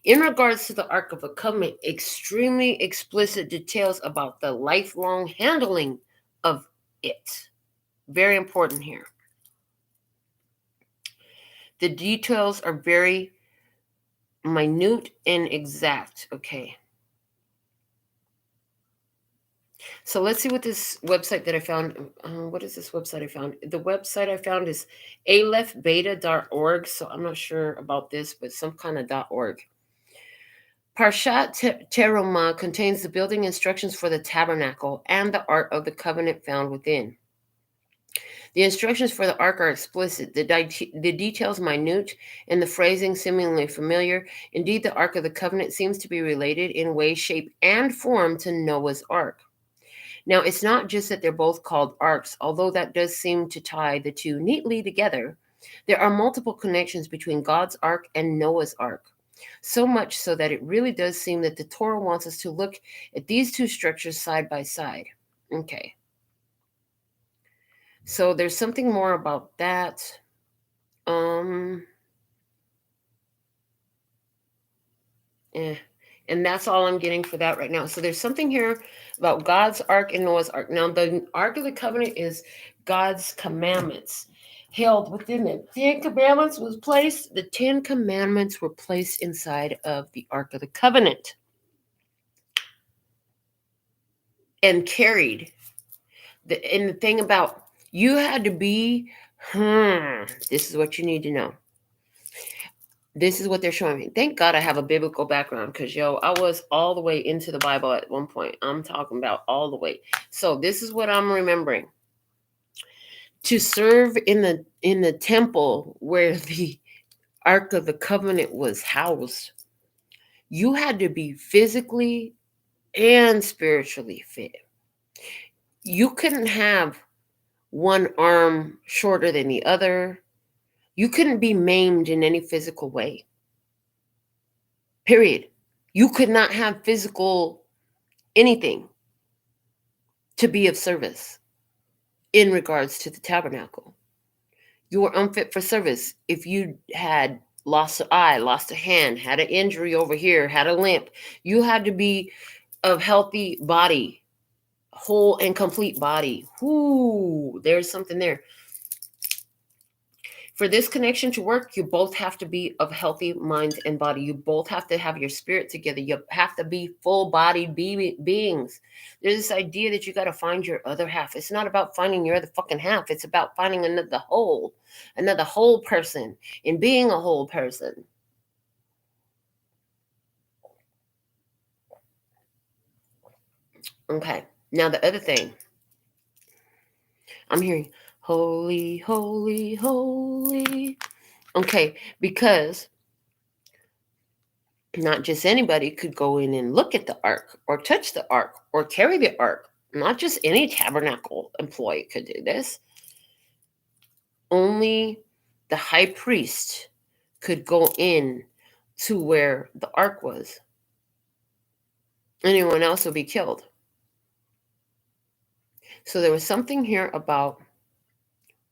In regards to the Ark of the Covenant, extremely explicit details about the lifelong handling of it. Very important here. The details are very minute and exact. Okay. So let's see what this website that I found. What is this website I found? The website I found is alephbeta.org. So I'm not sure about this, but some kind of .org. Parshat Terumah contains the building instructions for the tabernacle and the Ark of the Covenant found within. The instructions for the Ark are explicit, the details minute, and the phrasing seemingly familiar. Indeed, the Ark of the Covenant seems to be related in way, shape, and form to Noah's Ark. Now, it's not just that they're both called arks, although that does seem to tie the two neatly together. There are multiple connections between God's Ark and Noah's Ark. So much so that it really does seem that the Torah wants us to look at these two structures side by side. Okay. So there's something more about that. And that's all I'm getting for that right now. So there's something here about God's Ark and Noah's Ark. Now, the Ark of the Covenant is God's commandments held within it. The 10 Commandments were placed inside of the Ark of the Covenant and carried. And the thing about you had to be, this is what you need to know. This is what they're showing me. Thank God I have a biblical background because, I was all the way into the Bible at one point. I'm talking about all the way. So this is what I'm remembering. To serve in the temple where the Ark of the Covenant was housed, you had to be physically and spiritually fit. You couldn't have one arm shorter than the other. You couldn't be maimed in any physical way. Period. You could not have physical anything to be of service in regards to the tabernacle. You were unfit for service if you had lost an eye, lost a hand, had an injury over here, had a limp. You had to be of healthy body, whole and complete body. Ooh, there's something there. For this connection to work, you both have to be of healthy mind and body. You both have to have your spirit together. You have to be full-bodied beings. There's this idea that you got to find your other half. It's not about finding your other fucking half. It's about finding another whole person and being a whole person. Okay. Now the other thing. I'm hearing holy, holy, holy. Okay, because not just anybody could go in and look at the ark or touch the ark or carry the ark. Not just any tabernacle employee could do this. only the high priest could go in to where the ark was. Anyone else would be killed. So there was something here about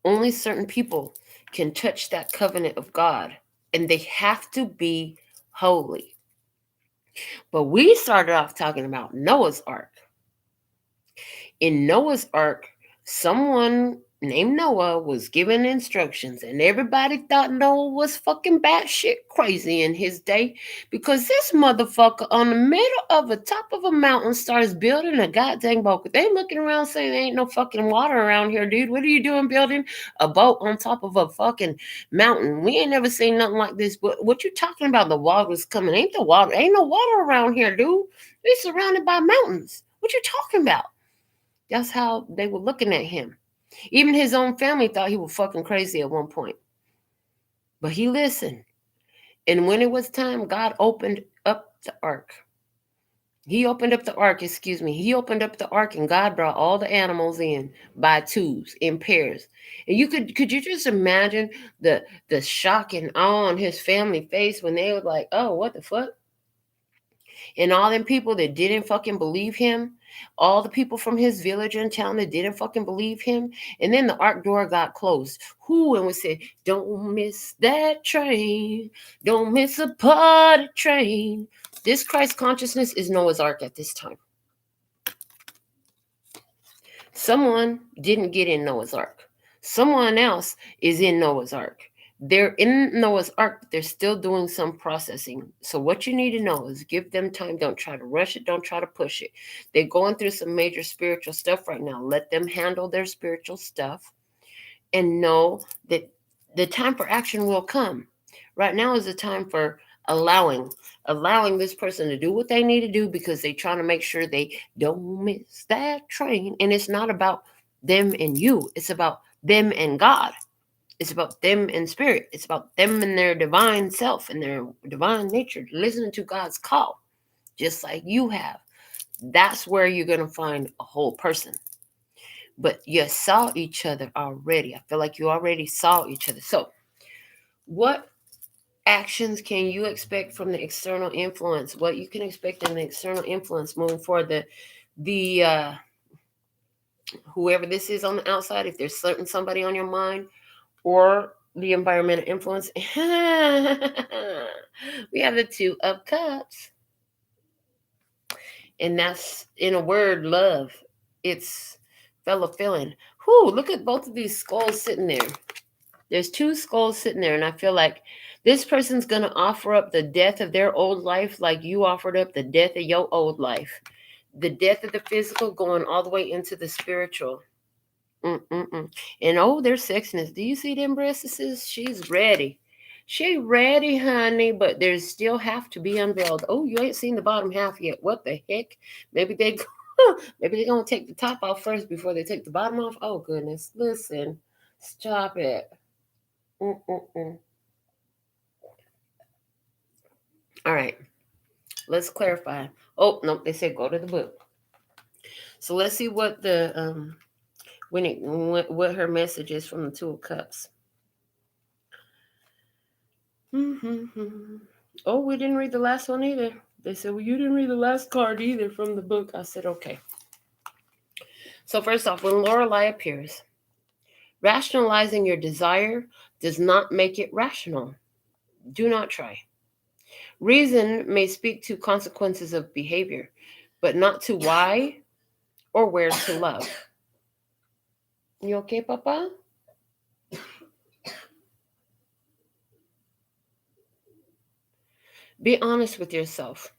only certain people can touch that covenant of God, and they have to be holy. But we started off talking about Noah's Ark. In Noah's Ark, someone named Noah was given instructions, and everybody thought Noah was fucking batshit crazy in his day, because this motherfucker on the middle of the top of a mountain starts building a goddamn boat. They looking around saying there ain't no fucking water around here, dude. What are you doing building a boat on top of a fucking mountain? We ain't never seen nothing like this. But what you talking about? The water's coming. Ain't no water around here, dude. We're surrounded by mountains. What you talking about? That's how they were looking at him. Even his own family thought he was fucking crazy at one point. But he listened. And when it was time, God opened up the ark. He opened up the ark, He opened up the ark, and God brought all the animals in by twos, in pairs. And could you just imagine the shock and awe on his family face when they were like, oh, what the fuck? And all them people that didn't fucking believe him, all the people from his village and town that didn't fucking believe him. And then the ark door got closed. And we said, don't miss that train. Don't miss a party train. This Christ consciousness is Noah's Ark at this time. Someone didn't get in Noah's Ark. Someone else is in Noah's Ark. They're in Noah's Ark, but they're still doing some processing. So what you need to know is give them time. Don't try to rush it. Don't try to push it. They're going through some major spiritual stuff right now. Let them handle their spiritual stuff and know that the time for action will come. Right now is the time for allowing this person to do what they need to do, because they're trying to make sure they don't miss that train. And it's not about them and you. It's about them and God. It's about them in spirit. It's about them and their divine self and their divine nature, listening to God's call, just like you have. That's where you're going to find a whole person. But you saw each other already. I feel like you already saw each other. So what actions can you expect from the external influence? What you can expect in the external influence moving forward? The whoever this is on the outside, if there's certain somebody on your mind, or the environmental influence. We have the Two of Cups. And that's, in a word, love. It's fellow feeling. Look at both of these skulls sitting there. There's two skulls sitting there, and I feel like this person's going to offer up the death of their old life like you offered up the death of your old life. The death of the physical going all the way into the spiritual. And their sexiness. Do you see them breasts? She's ready. She ready, honey, but there's still have to be unveiled. Oh, you ain't seen the bottom half yet. What the heck? Maybe they're gonna take the top off first before they take the bottom off. Oh goodness. Listen. Stop it. All right. Let's clarify. Oh, no, they said go to the book. So let's see what the what her message is from the Two of Cups. Oh, we didn't read the last one either. They said, well, you didn't read the last card either from the book. I said, okay. So first off, when Lorelei appears, rationalizing your desire does not make it rational. Do not try. Reason may speak to consequences of behavior, but not to why or where to love. You okay, Papa? Be honest with yourself,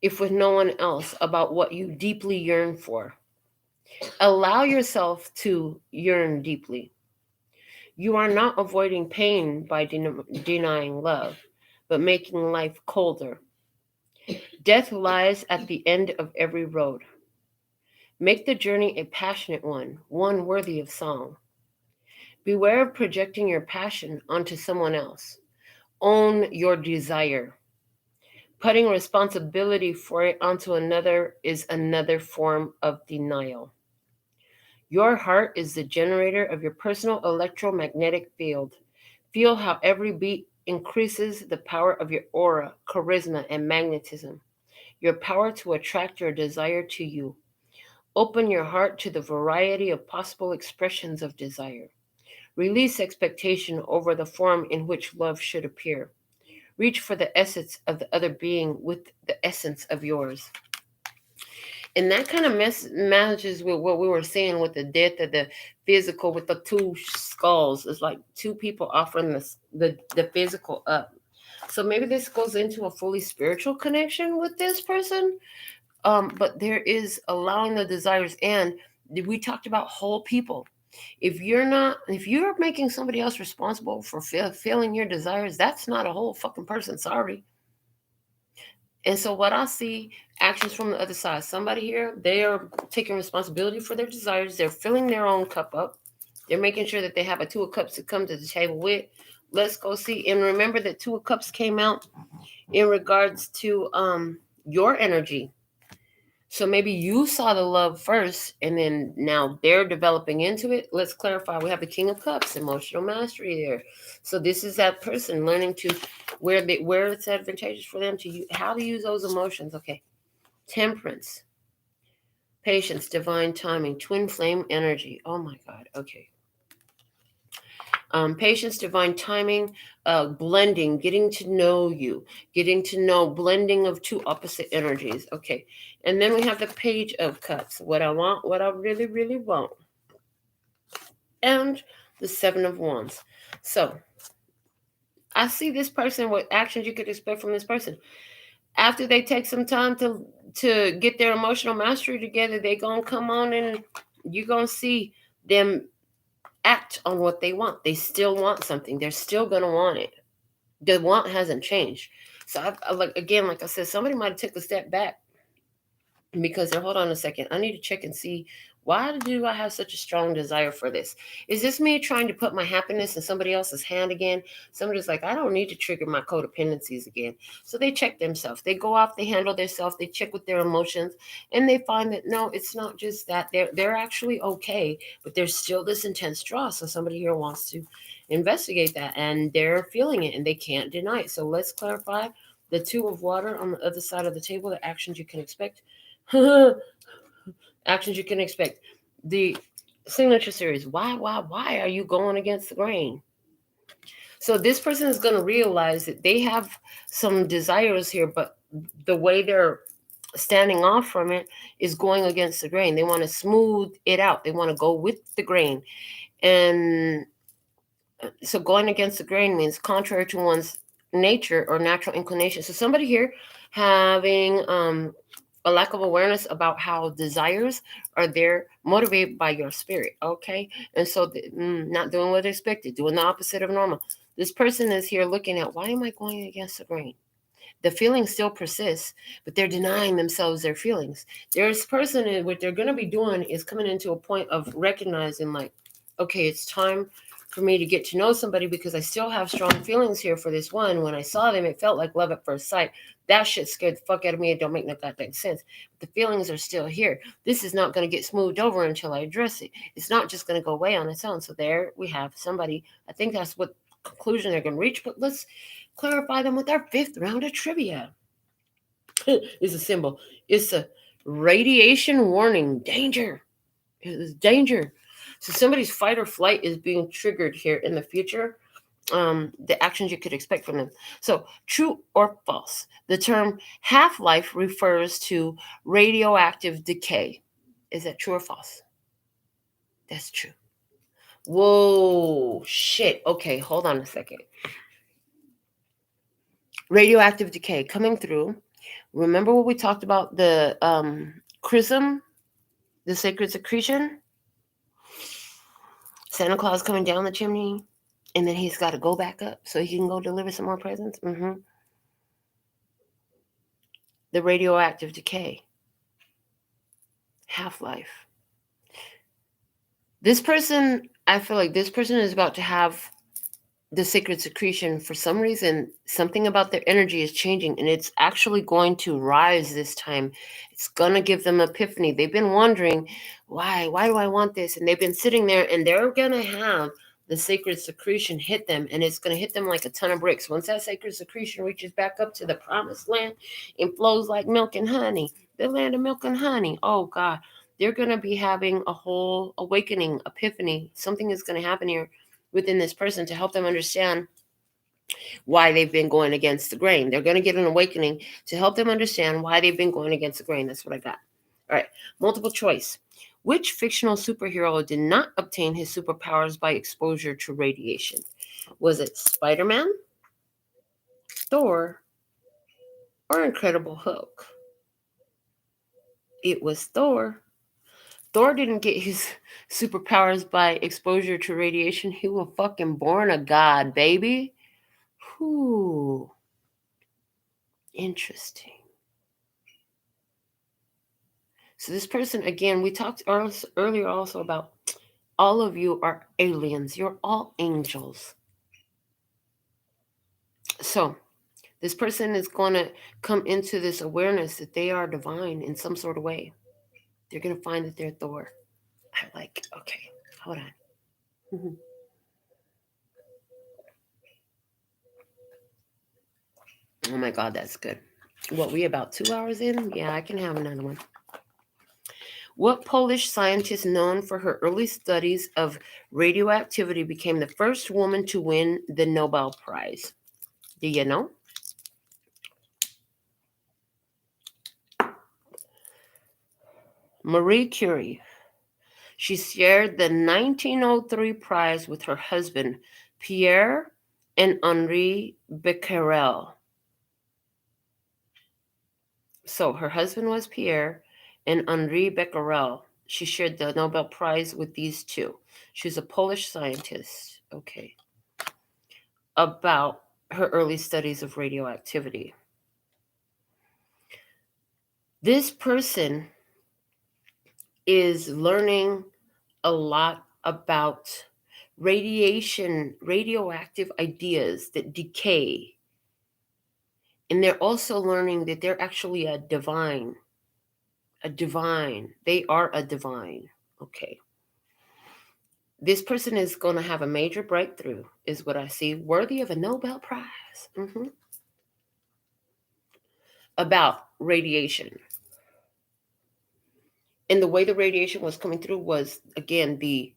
if with no one else, about what you deeply yearn for. Allow yourself to yearn deeply. You are not avoiding pain by denying love, but making life colder. Death lies at the end of every road. Make the journey a passionate one worthy of song. Beware of projecting your passion onto someone else. Own your desire. Putting responsibility for it onto another is another form of denial. Your heart is the generator of your personal electromagnetic field. Feel how every beat increases the power of your aura, charisma, and magnetism. Your power to attract your desire to you. Open your heart to the variety of possible expressions of desire. Release expectation over the form in which love should appear. Reach for the essence of the other being with the essence of yours. And that kind of matches with what we were saying with the death of the physical, with the two skulls. It's like two people offering the physical up. So maybe this goes into a fully spiritual connection with this person. But there is allowing the desires. And we talked about whole people. If you're making somebody else responsible for fulfilling your desires, that's not a whole fucking person. Sorry. And so what I see, actions from the other side. Somebody here, they are taking responsibility for their desires. They're filling their own cup up. They're making sure that they have a two of cups to come to the table with. Let's go see. And remember that two of cups came out in regards to your energy. So maybe you saw the love first, and then now they're developing into it. Let's clarify. We have the King of Cups, emotional mastery there. So this is that person learning to where it's advantageous for them to use, how to use those emotions. Okay, temperance, patience, divine timing, twin flame energy. Oh my God. Okay. Patience, divine timing, blending, getting to know you, blending of two opposite energies. Okay. And then we have the Page of Cups, what I want, what I really, really want. And the Seven of Wands. So I see this person, what actions you could expect from this person. After they take some time to get their emotional mastery together, they going to come on and you're going to see them act on what they want. They still want something. They're still going to want it. The want hasn't changed. So like I said, somebody might have took a step back because they're, hold on a second, I need to check and see, why do I have such a strong desire for this? Is this me trying to put my happiness in somebody else's hand again? Somebody's like, I don't need to trigger my codependencies again. So they check themselves. They go off, they handle themselves, they check with their emotions, and they find that no, it's not just that. They're actually okay, but there's still this intense draw. So somebody here wants to investigate that, and they're feeling it and they can't deny it. So let's clarify the Two of Water on the other side of the table, the actions you can expect. Actions you can expect. The signature series. Why are you going against the grain? So this person is going to realize that they have some desires here, but the way they're standing off from it is going against the grain. They want to smooth it out. They want to go with the grain. And so going against the grain means contrary to one's nature or natural inclination. So somebody here having a lack of awareness about how desires are there, motivated by your spirit. Okay. And so not doing what expected, doing the opposite of normal. This person is here looking at, why am I going against the grain? The feeling still persists, but they're denying themselves their feelings. There's person, and what they're going to be doing is coming into a point of recognizing, like, okay, it's time for me to get to know somebody because I still have strong feelings here for this one. When I saw them, it felt like love at first sight. That shit scared the fuck out of me. It don't make no goddamn sense. But the feelings are still here. This is not going to get smoothed over until I address it. It's not just going to go away on its own. So there we have somebody. I think that's what conclusion they're going to reach. But let's clarify them with our fifth round of trivia. It's a symbol. It's a radiation warning. Danger. It is danger. So somebody's fight or flight is being triggered here in the future. The actions you could expect from them. So true or false? The term half-life refers to radioactive decay. Is that true or false? That's true. Whoa, shit. Okay, hold on a second. Radioactive decay coming through. Remember what we talked about, the chrism, the sacred secretion? Santa Claus coming down the chimney, and then he's got to go back up so he can go deliver some more presents. The radioactive decay. Half-life. This person, I feel like this person is about to have the sacred secretion, for some reason, something about their energy is changing, and it's actually going to rise this time. It's going to give them epiphany. They've been wondering, why do I want this? And they've been sitting there, and they're going to have the sacred secretion hit them, and it's going to hit them like a ton of bricks. Once that sacred secretion reaches back up to the promised land, it flows like milk and honey, the land of milk and honey. Oh God, they're going to be having a whole awakening, epiphany. Something is going to happen here within this person to help them understand why they've been going against the grain. They're going to get an awakening to help them understand why they've been going against the grain. That's what I got. All right, multiple choice. Which fictional superhero did not obtain his superpowers by exposure to radiation? Was it Spider-Man, Thor, or Incredible Hulk? It was Thor. Thor didn't get his superpowers by exposure to radiation. He was fucking born a god, baby. Whew. Interesting. So this person, again, we talked earlier also about all of you are aliens. You're all angels. So this person is going to come into this awareness that they are divine in some sort of way. They're going to find that they're Thor. Okay, hold on. Mm-hmm. Oh my God, that's good. What, we about 2 hours in? Yeah, I can have another one. What Polish scientist known for her early studies of radioactivity became the first woman to win the Nobel Prize? Do you know? Marie Curie. She shared the 1903 prize with her husband, Pierre and Henri Becquerel. So her husband was Pierre and Henri Becquerel. She shared the Nobel Prize with these two. She's a Polish scientist, okay, about her early studies of radioactivity. This person is learning a lot about radioactive ideas that decay. And they're also learning that they're actually a divine. They are a divine. Okay. This person is going to have a major breakthrough, is what I see, worthy of a Nobel Prize. About radiation. And the way the radiation was coming through was, again, the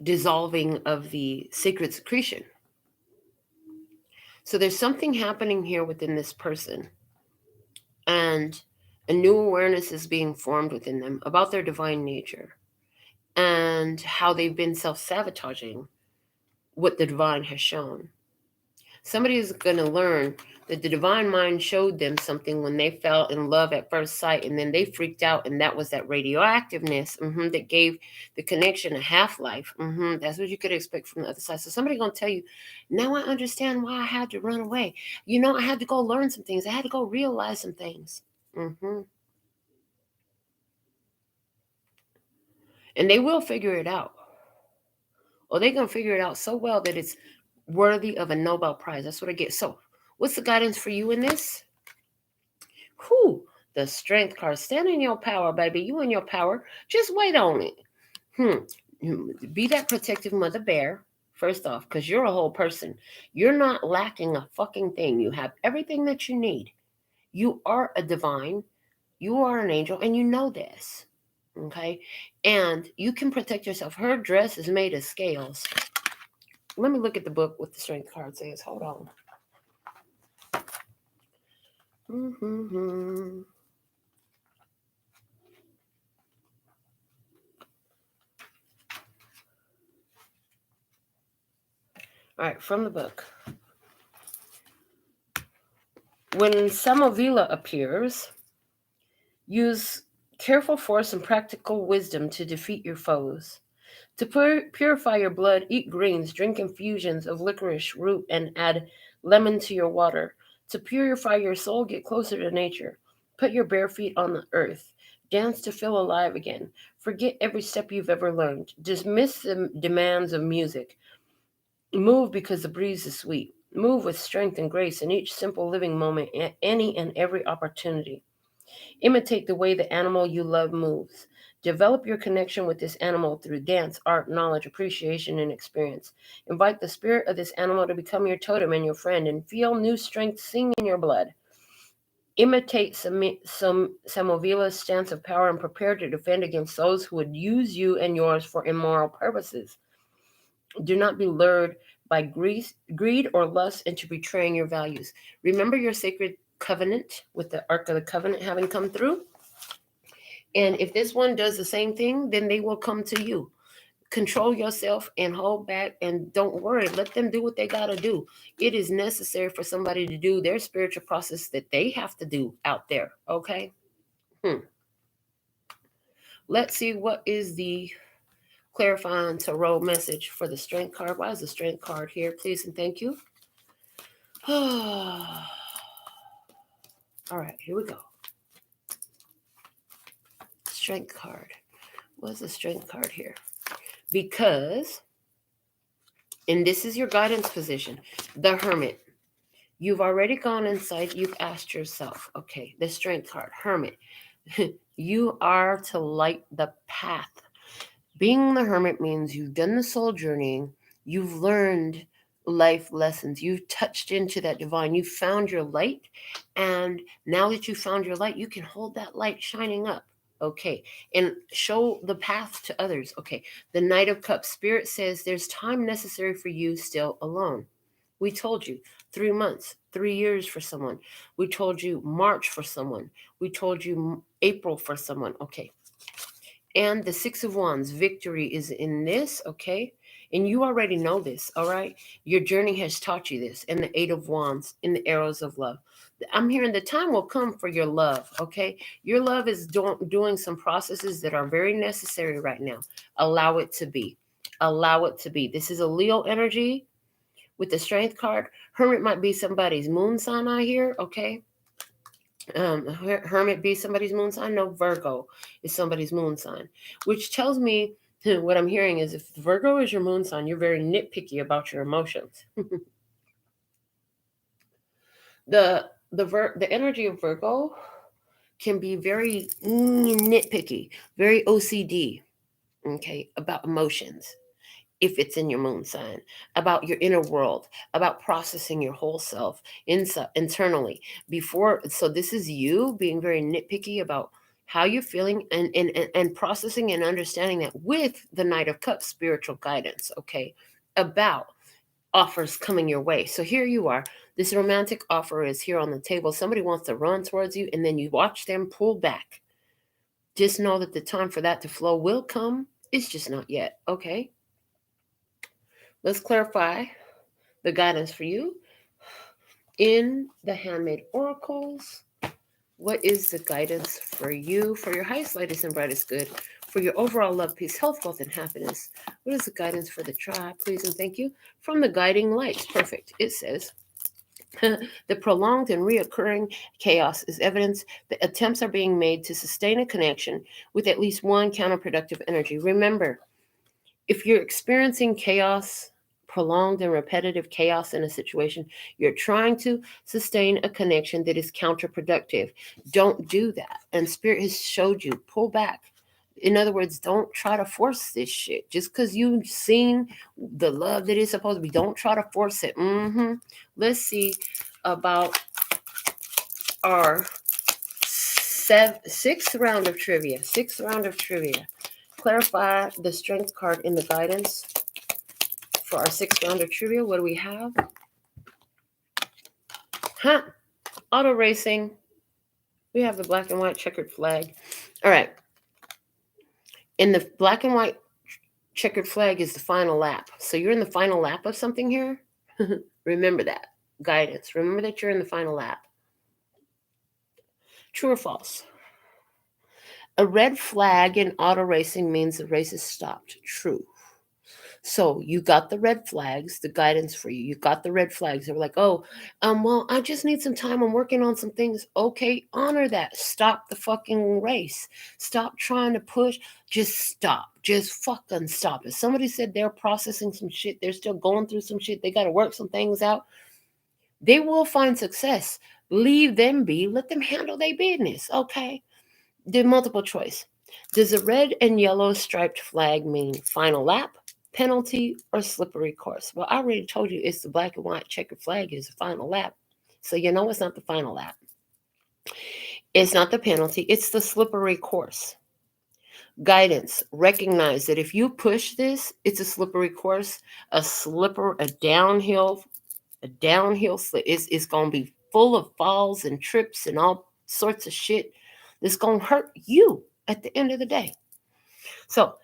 dissolving of the sacred secretion. So there's something happening here within this person. And a new awareness is being formed within them about their divine nature and how they've been self-sabotaging what the divine has shown. Somebody is going to learn that the divine mind showed them something when they fell in love at first sight, and then they freaked out, and that was that radioactiveness that gave the connection a half-life. That's what you could expect from the other side. So somebody's going to tell you, now I understand why I had to run away. I had to go learn some things. I had to go realize some things. And they will figure it out. Or they're going to figure it out so well that it's worthy of a Nobel Prize. That's what I get. So what's the guidance for you in this? The Strength card. Stand in your power, baby. You in your power. Just wait on it. Be that protective mother bear, first off, because you're a whole person. You're not lacking a fucking thing. You have everything that you need. You are a divine. You are an angel, and you know this. Okay? And you can protect yourself. Her dress is made of scales. Let me look at the book with the Strength card says. Hold on. All right, from the book. When Samovila appears, use careful force and practical wisdom to defeat your foes. To purify your blood, eat greens, drink infusions of licorice root, and add lemon to your water. To purify your soul, get closer to nature. Put your bare feet on the earth. Dance to feel alive again. Forget every step you've ever learned. Dismiss the demands of music. Move because the breeze is sweet. Move with strength and grace in each simple living moment at any and every opportunity. Imitate the way the animal you love moves. Develop your connection with this animal through dance, art, knowledge, appreciation, and experience. Invite the spirit of this animal to become your totem and your friend, and feel new strength sing in your blood. Imitate Samovila's stance of power and prepare to defend against those who would use you and yours for immoral purposes. Do not be lured by greed or lust into betraying your values. Remember your sacred covenant with the Ark of the Covenant having come through. And if this one does the same thing, then they will come to you. Control yourself and hold back and don't worry. Let them do what they got to do. It is necessary for somebody to do their spiritual process that they have to do out there. Okay? Let's see what is the clarifying tarot message for the strength card. Why is the strength card here? Please and thank you. All right, here we go. Strength card. What's the strength card here? Because, and this is your guidance position, the Hermit. You've already gone inside. You've asked yourself, okay, the strength card, Hermit. You are to light the path. Being the Hermit means you've done the soul journeying. You've learned life lessons. You've touched into that divine. You've found your light. And now that you've found your light, you can hold that light shining up. Okay. And show the path to others. Okay. The Knight of Cups Spirit says there's time necessary for you still alone. We told you 3 months, 3 years for someone. We told you March for someone. We told you April for someone. Okay. And the Six of Wands, victory is in this, okay? And you already know this, all right? Your journey has taught you this. And the Eight of Wands in the arrows of love. I'm hearing the time will come for your love, okay? Your love is doing some processes that are very necessary right now. Allow it to be. Allow it to be. This is a Leo energy with the Strength card. Hermit might be somebody's moon sign out here, okay? Hermit be somebody's moon sign. No, Virgo is somebody's moon sign, which tells me what I'm hearing is if Virgo is your moon sign, you're very nitpicky about your emotions. The energy of Virgo can be very nitpicky, very OCD, okay, about emotions. If it's in your moon sign, about your inner world, about processing your whole self internally before. So this is you being very nitpicky about how you're feeling and processing and understanding that with the Knight of Cups spiritual guidance, okay, about offers coming your way. So here you are. This romantic offer is here on the table. Somebody wants to run towards you and then you watch them pull back. Just know that the time for that to flow will come. It's just not yet, okay? Let's clarify the guidance for you. In the Handmade Oracles, what is the guidance for you, for your highest, lightest, and brightest good, for your overall love, peace, health, wealth, and happiness? What is the guidance for the tribe, please and thank you? From the Guiding Light. Perfect. It says, the prolonged and reoccurring chaos is evidence that attempts are being made to sustain a connection with at least one counterproductive energy. Remember, if you're experiencing chaos, prolonged and repetitive chaos in a situation, you're trying to sustain a connection that is counterproductive. Don't do that. And Spirit has showed you, pull back. In other words, don't try to force this shit. Just because you've seen the love that is supposed to be, don't try to force it. Let's see about our sixth round of trivia. Clarify the Strength card in the guidance for our 6th round of trivia. What do we have? Auto racing. We have the black and white checkered flag. All right. And the black and white checkered flag is the final lap. So you're in the final lap of something here. Remember that. Guidance. Remember that you're in the final lap. True or false? A red flag in auto racing means the race is stopped. True. So you got the red flags, the guidance for you. You got the red flags. They were like, oh, well, I just need some time. I'm working on some things. Okay, honor that. Stop the fucking race. Stop trying to push. Just stop. Just fucking stop. If somebody said they're processing some shit, they're still going through some shit, they got to work some things out, they will find success. Leave them be. Let them handle their business. Okay. The multiple choice. Does a red and yellow striped flag mean final lap, penalty, or slippery course? Well, I already told you it's the black and white checkered flag is the final lap. So you know it's not the final lap. It's not the penalty. It's the slippery course. Guidance. Recognize that if you push this, it's a slippery course, a downhill slip. It's going to be full of falls and trips and all sorts of shit that's going to hurt you at the end of the day. So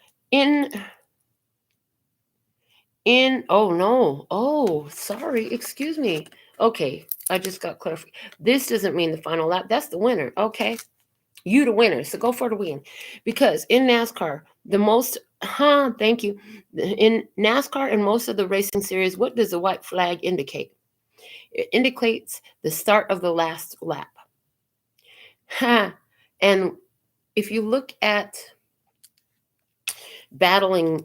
sorry, excuse me. Okay, I just got clarified. This doesn't mean the final lap. That's the winner. Okay, you the winner. So go for the win. Because in NASCAR, thank you. In NASCAR and most of the racing series, what does the white flag indicate? It indicates the start of the last lap. And if you look at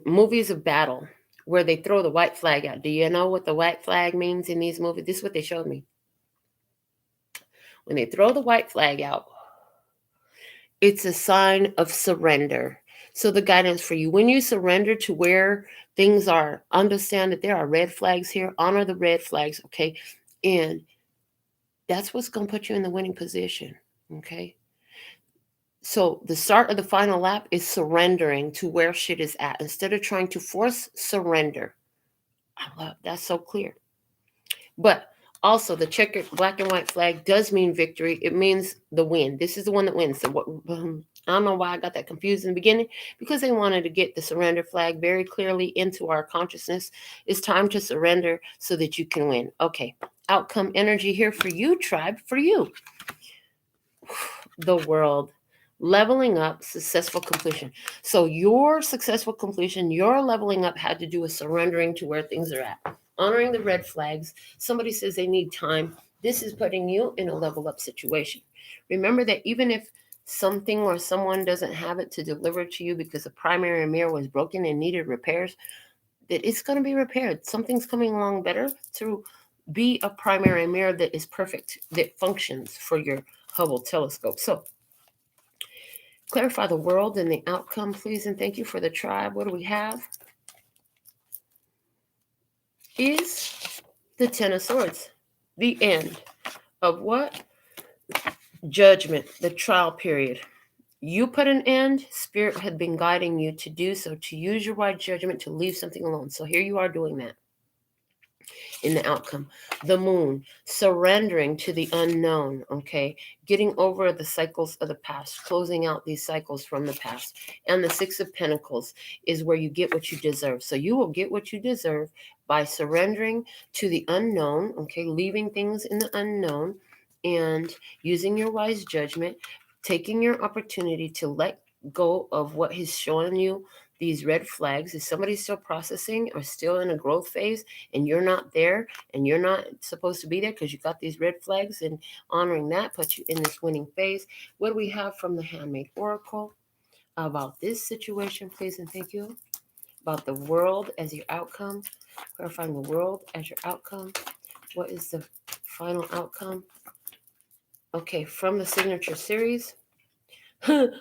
movies of battle, where they throw the white flag out, do you know what the white flag means in these movies? This is what they showed me. When they throw the white flag out, it's a sign of surrender. So the guidance for you, when you surrender to where things are, understand that there are red flags here. Honor the red flags, okay? And that's what's going to put you in the winning position, okay? So the start of the final lap is surrendering to where shit is at. Instead of trying to force surrender. I love that's so clear. But also the checkered black and white flag does mean victory. It means the win. This is the one that wins. So I don't know why I got that confused in the beginning, because they wanted to get the surrender flag very clearly into our consciousness. It's time to surrender so that you can win. Okay. Outcome energy here for you, tribe, for you. The world. Leveling up, successful completion. So your successful completion, your leveling up had to do with surrendering to where things are at. Honoring the red flags. Somebody says they need time. This is putting you in a level up situation. Remember that even if something or someone doesn't have it to deliver to you because the primary mirror was broken and needed repairs, that it's going to be repaired. Something's coming along better to be a primary mirror that is perfect, that functions for your Hubble telescope. So clarify the world and the outcome, please, and thank you for the tribe. What do we have? Is the Ten of Swords. The end of what? Judgment, the trial period. You put an end. Spirit had been guiding you to do so, to use your wise judgment to leave something alone. So here you are doing that. In the outcome, the moon, surrendering to the unknown, okay, getting over the cycles of the past, closing out these cycles from the past. And the Six of Pentacles is where you get what you deserve. So you will get what you deserve by surrendering to the unknown, okay, leaving things in the unknown and using your wise judgment, taking your opportunity to let go of what he's showing you. These red flags, is somebody still processing or still in a growth phase and you're not there and you're not supposed to be there because you got these red flags, and honoring that puts you in this winning phase. What do we have from the Handmaid Oracle about this situation, please, and thank you? About the world as your outcome, clarifying the world as your outcome. What is the final outcome? Okay, from the signature series,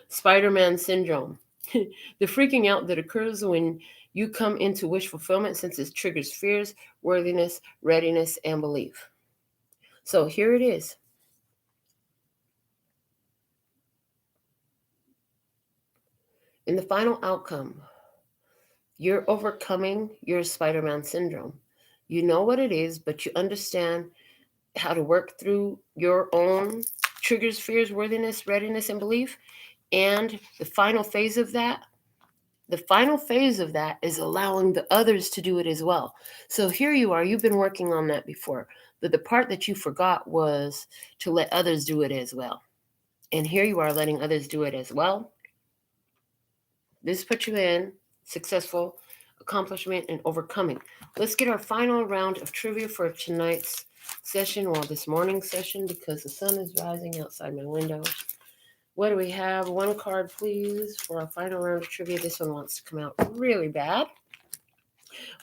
Spider-Man syndrome. The freaking out that occurs when you come into wish fulfillment, since it triggers fears, worthiness, readiness, and belief. So here it is. In the final outcome, you're overcoming your Spider-Man syndrome. You know what it is, but you understand how to work through your own triggers, fears, worthiness, readiness, and belief. And the final phase of that is allowing the others to do it as well. So here you are, you've been working on that before. But the part that you forgot was to let others do it as well. And here you are letting others do it as well. This puts you in successful accomplishment, and overcoming. Let's get our final round of trivia for tonight's session, or this morning's session, because the sun is rising outside my window. What do we have? One card, please, for our final round of trivia. This one wants to come out really bad.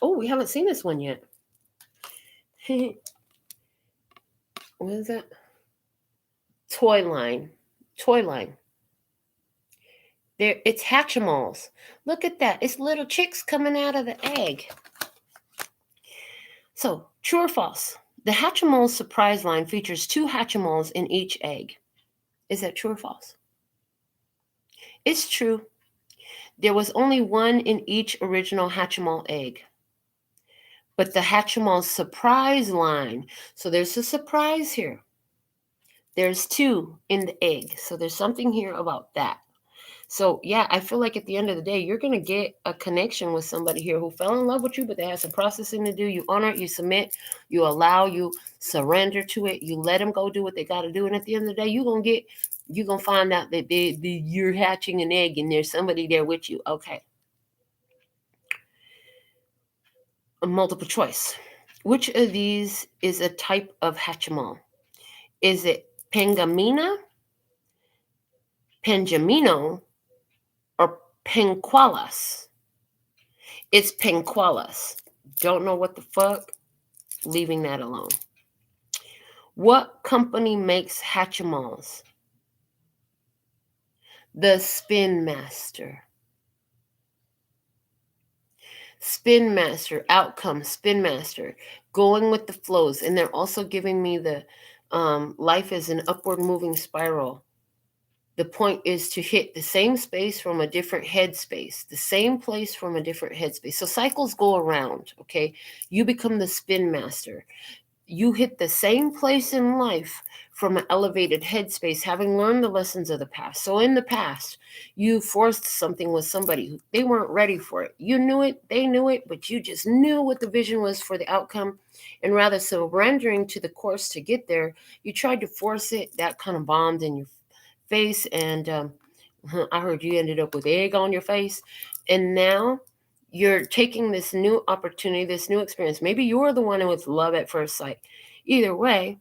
Oh, we haven't seen this one yet. What is that? Toy line. Toy line. There, it's Hatchimals. Look at that. It's little chicks coming out of the egg. So, true or false? The Hatchimals surprise line features 2 Hatchimals in each egg. Is that true or false? It's true. There was only 1 in each original Hatchimal egg. But the Hatchimal surprise line, so there's a surprise here. There's 2 in the egg. So there's something here about that. So, yeah, I feel like at the end of the day, you're going to get a connection with somebody here who fell in love with you, but they have some processing to do. You honor it, you submit, you allow, you surrender to it, you let them go do what they got to do. And at the end of the day, you're going to find out that you're hatching an egg and there's somebody there with you. Okay. A multiple choice. Which of these is a type of Hatchimal? Is it Pengamina, Penjamino, or Penqualas? It's Penqualas. Don't know what the fuck? Leaving that alone. What company makes Hatchimals? The Spin Master. Spin Master, outcome, Spin Master, going with the flows. And they're also giving me the life is an upward moving spiral. The point is to hit the same space from a different headspace, the same place from a different headspace. So cycles go around, okay? You become the Spin Master. You hit the same place in life from an elevated headspace, having learned the lessons of the past. So in the past, you forced something with somebody. They weren't ready for it. You knew it, they knew it, but you just knew what the vision was for the outcome. And rather surrendering to the course to get there, you tried to force it. That kind of bombed in your face. And I heard you ended up with egg on your face. And now you're taking this new opportunity, this new experience. Maybe you're the one with love at first sight. Either way,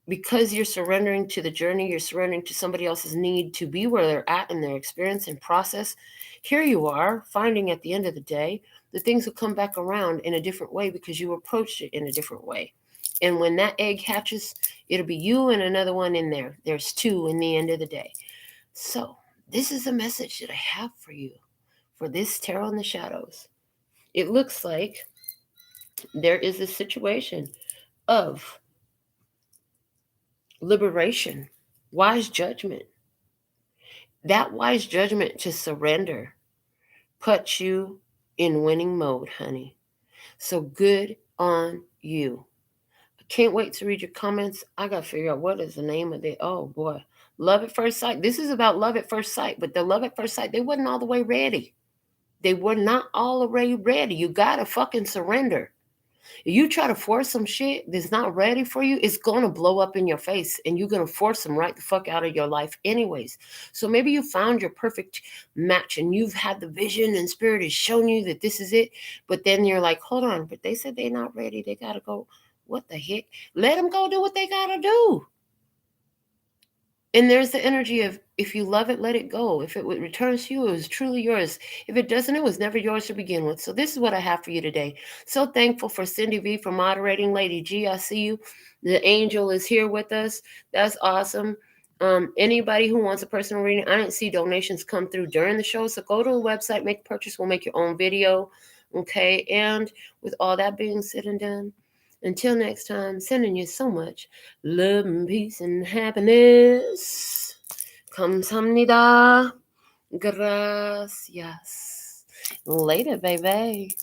because you're surrendering to the journey, you're surrendering to somebody else's need to be where they're at in their experience and process. Here you are finding at the end of the day, the things will come back around in a different way because you approached it in a different way. And when that egg hatches, it'll be you and another one in there. There's 2 in the end of the day. So this is a message that I have for you for this Tarot in the Shadows. It looks like there is a situation of liberation, wise judgment. That wise judgment to surrender puts you in winning mode, honey. So good on you. I can't wait to read your comments. I got to figure out what is the name of it. Oh, boy. Love at first sight. This is about love at first sight, but the love at first sight, they wasn't all the way ready. They were not all the way ready. You got to fucking surrender. If you try to force some shit that's not ready for you, it's going to blow up in your face and you're going to force them right the fuck out of your life anyways. So maybe you found your perfect match and you've had the vision and spirit has shown you that this is it. But then you're like, hold on, but they said they're not ready. They got to go. What the heck? Let them go do what they got to do. And there's the energy of, if you love it, let it go. If it returns to you, it was truly yours. If it doesn't, it was never yours to begin with. So this is what I have for you today. So thankful for Cindy V for moderating. Lady G, I see you. The angel is here with us. That's awesome. Anybody who wants a personal reading, I didn't see donations come through during the show. So go to the website, make a purchase. We'll make your own video. Okay. And with all that being said and done, until next time, sending you so much love and peace and happiness. Kamsahamnida. Gracias. Later, baby.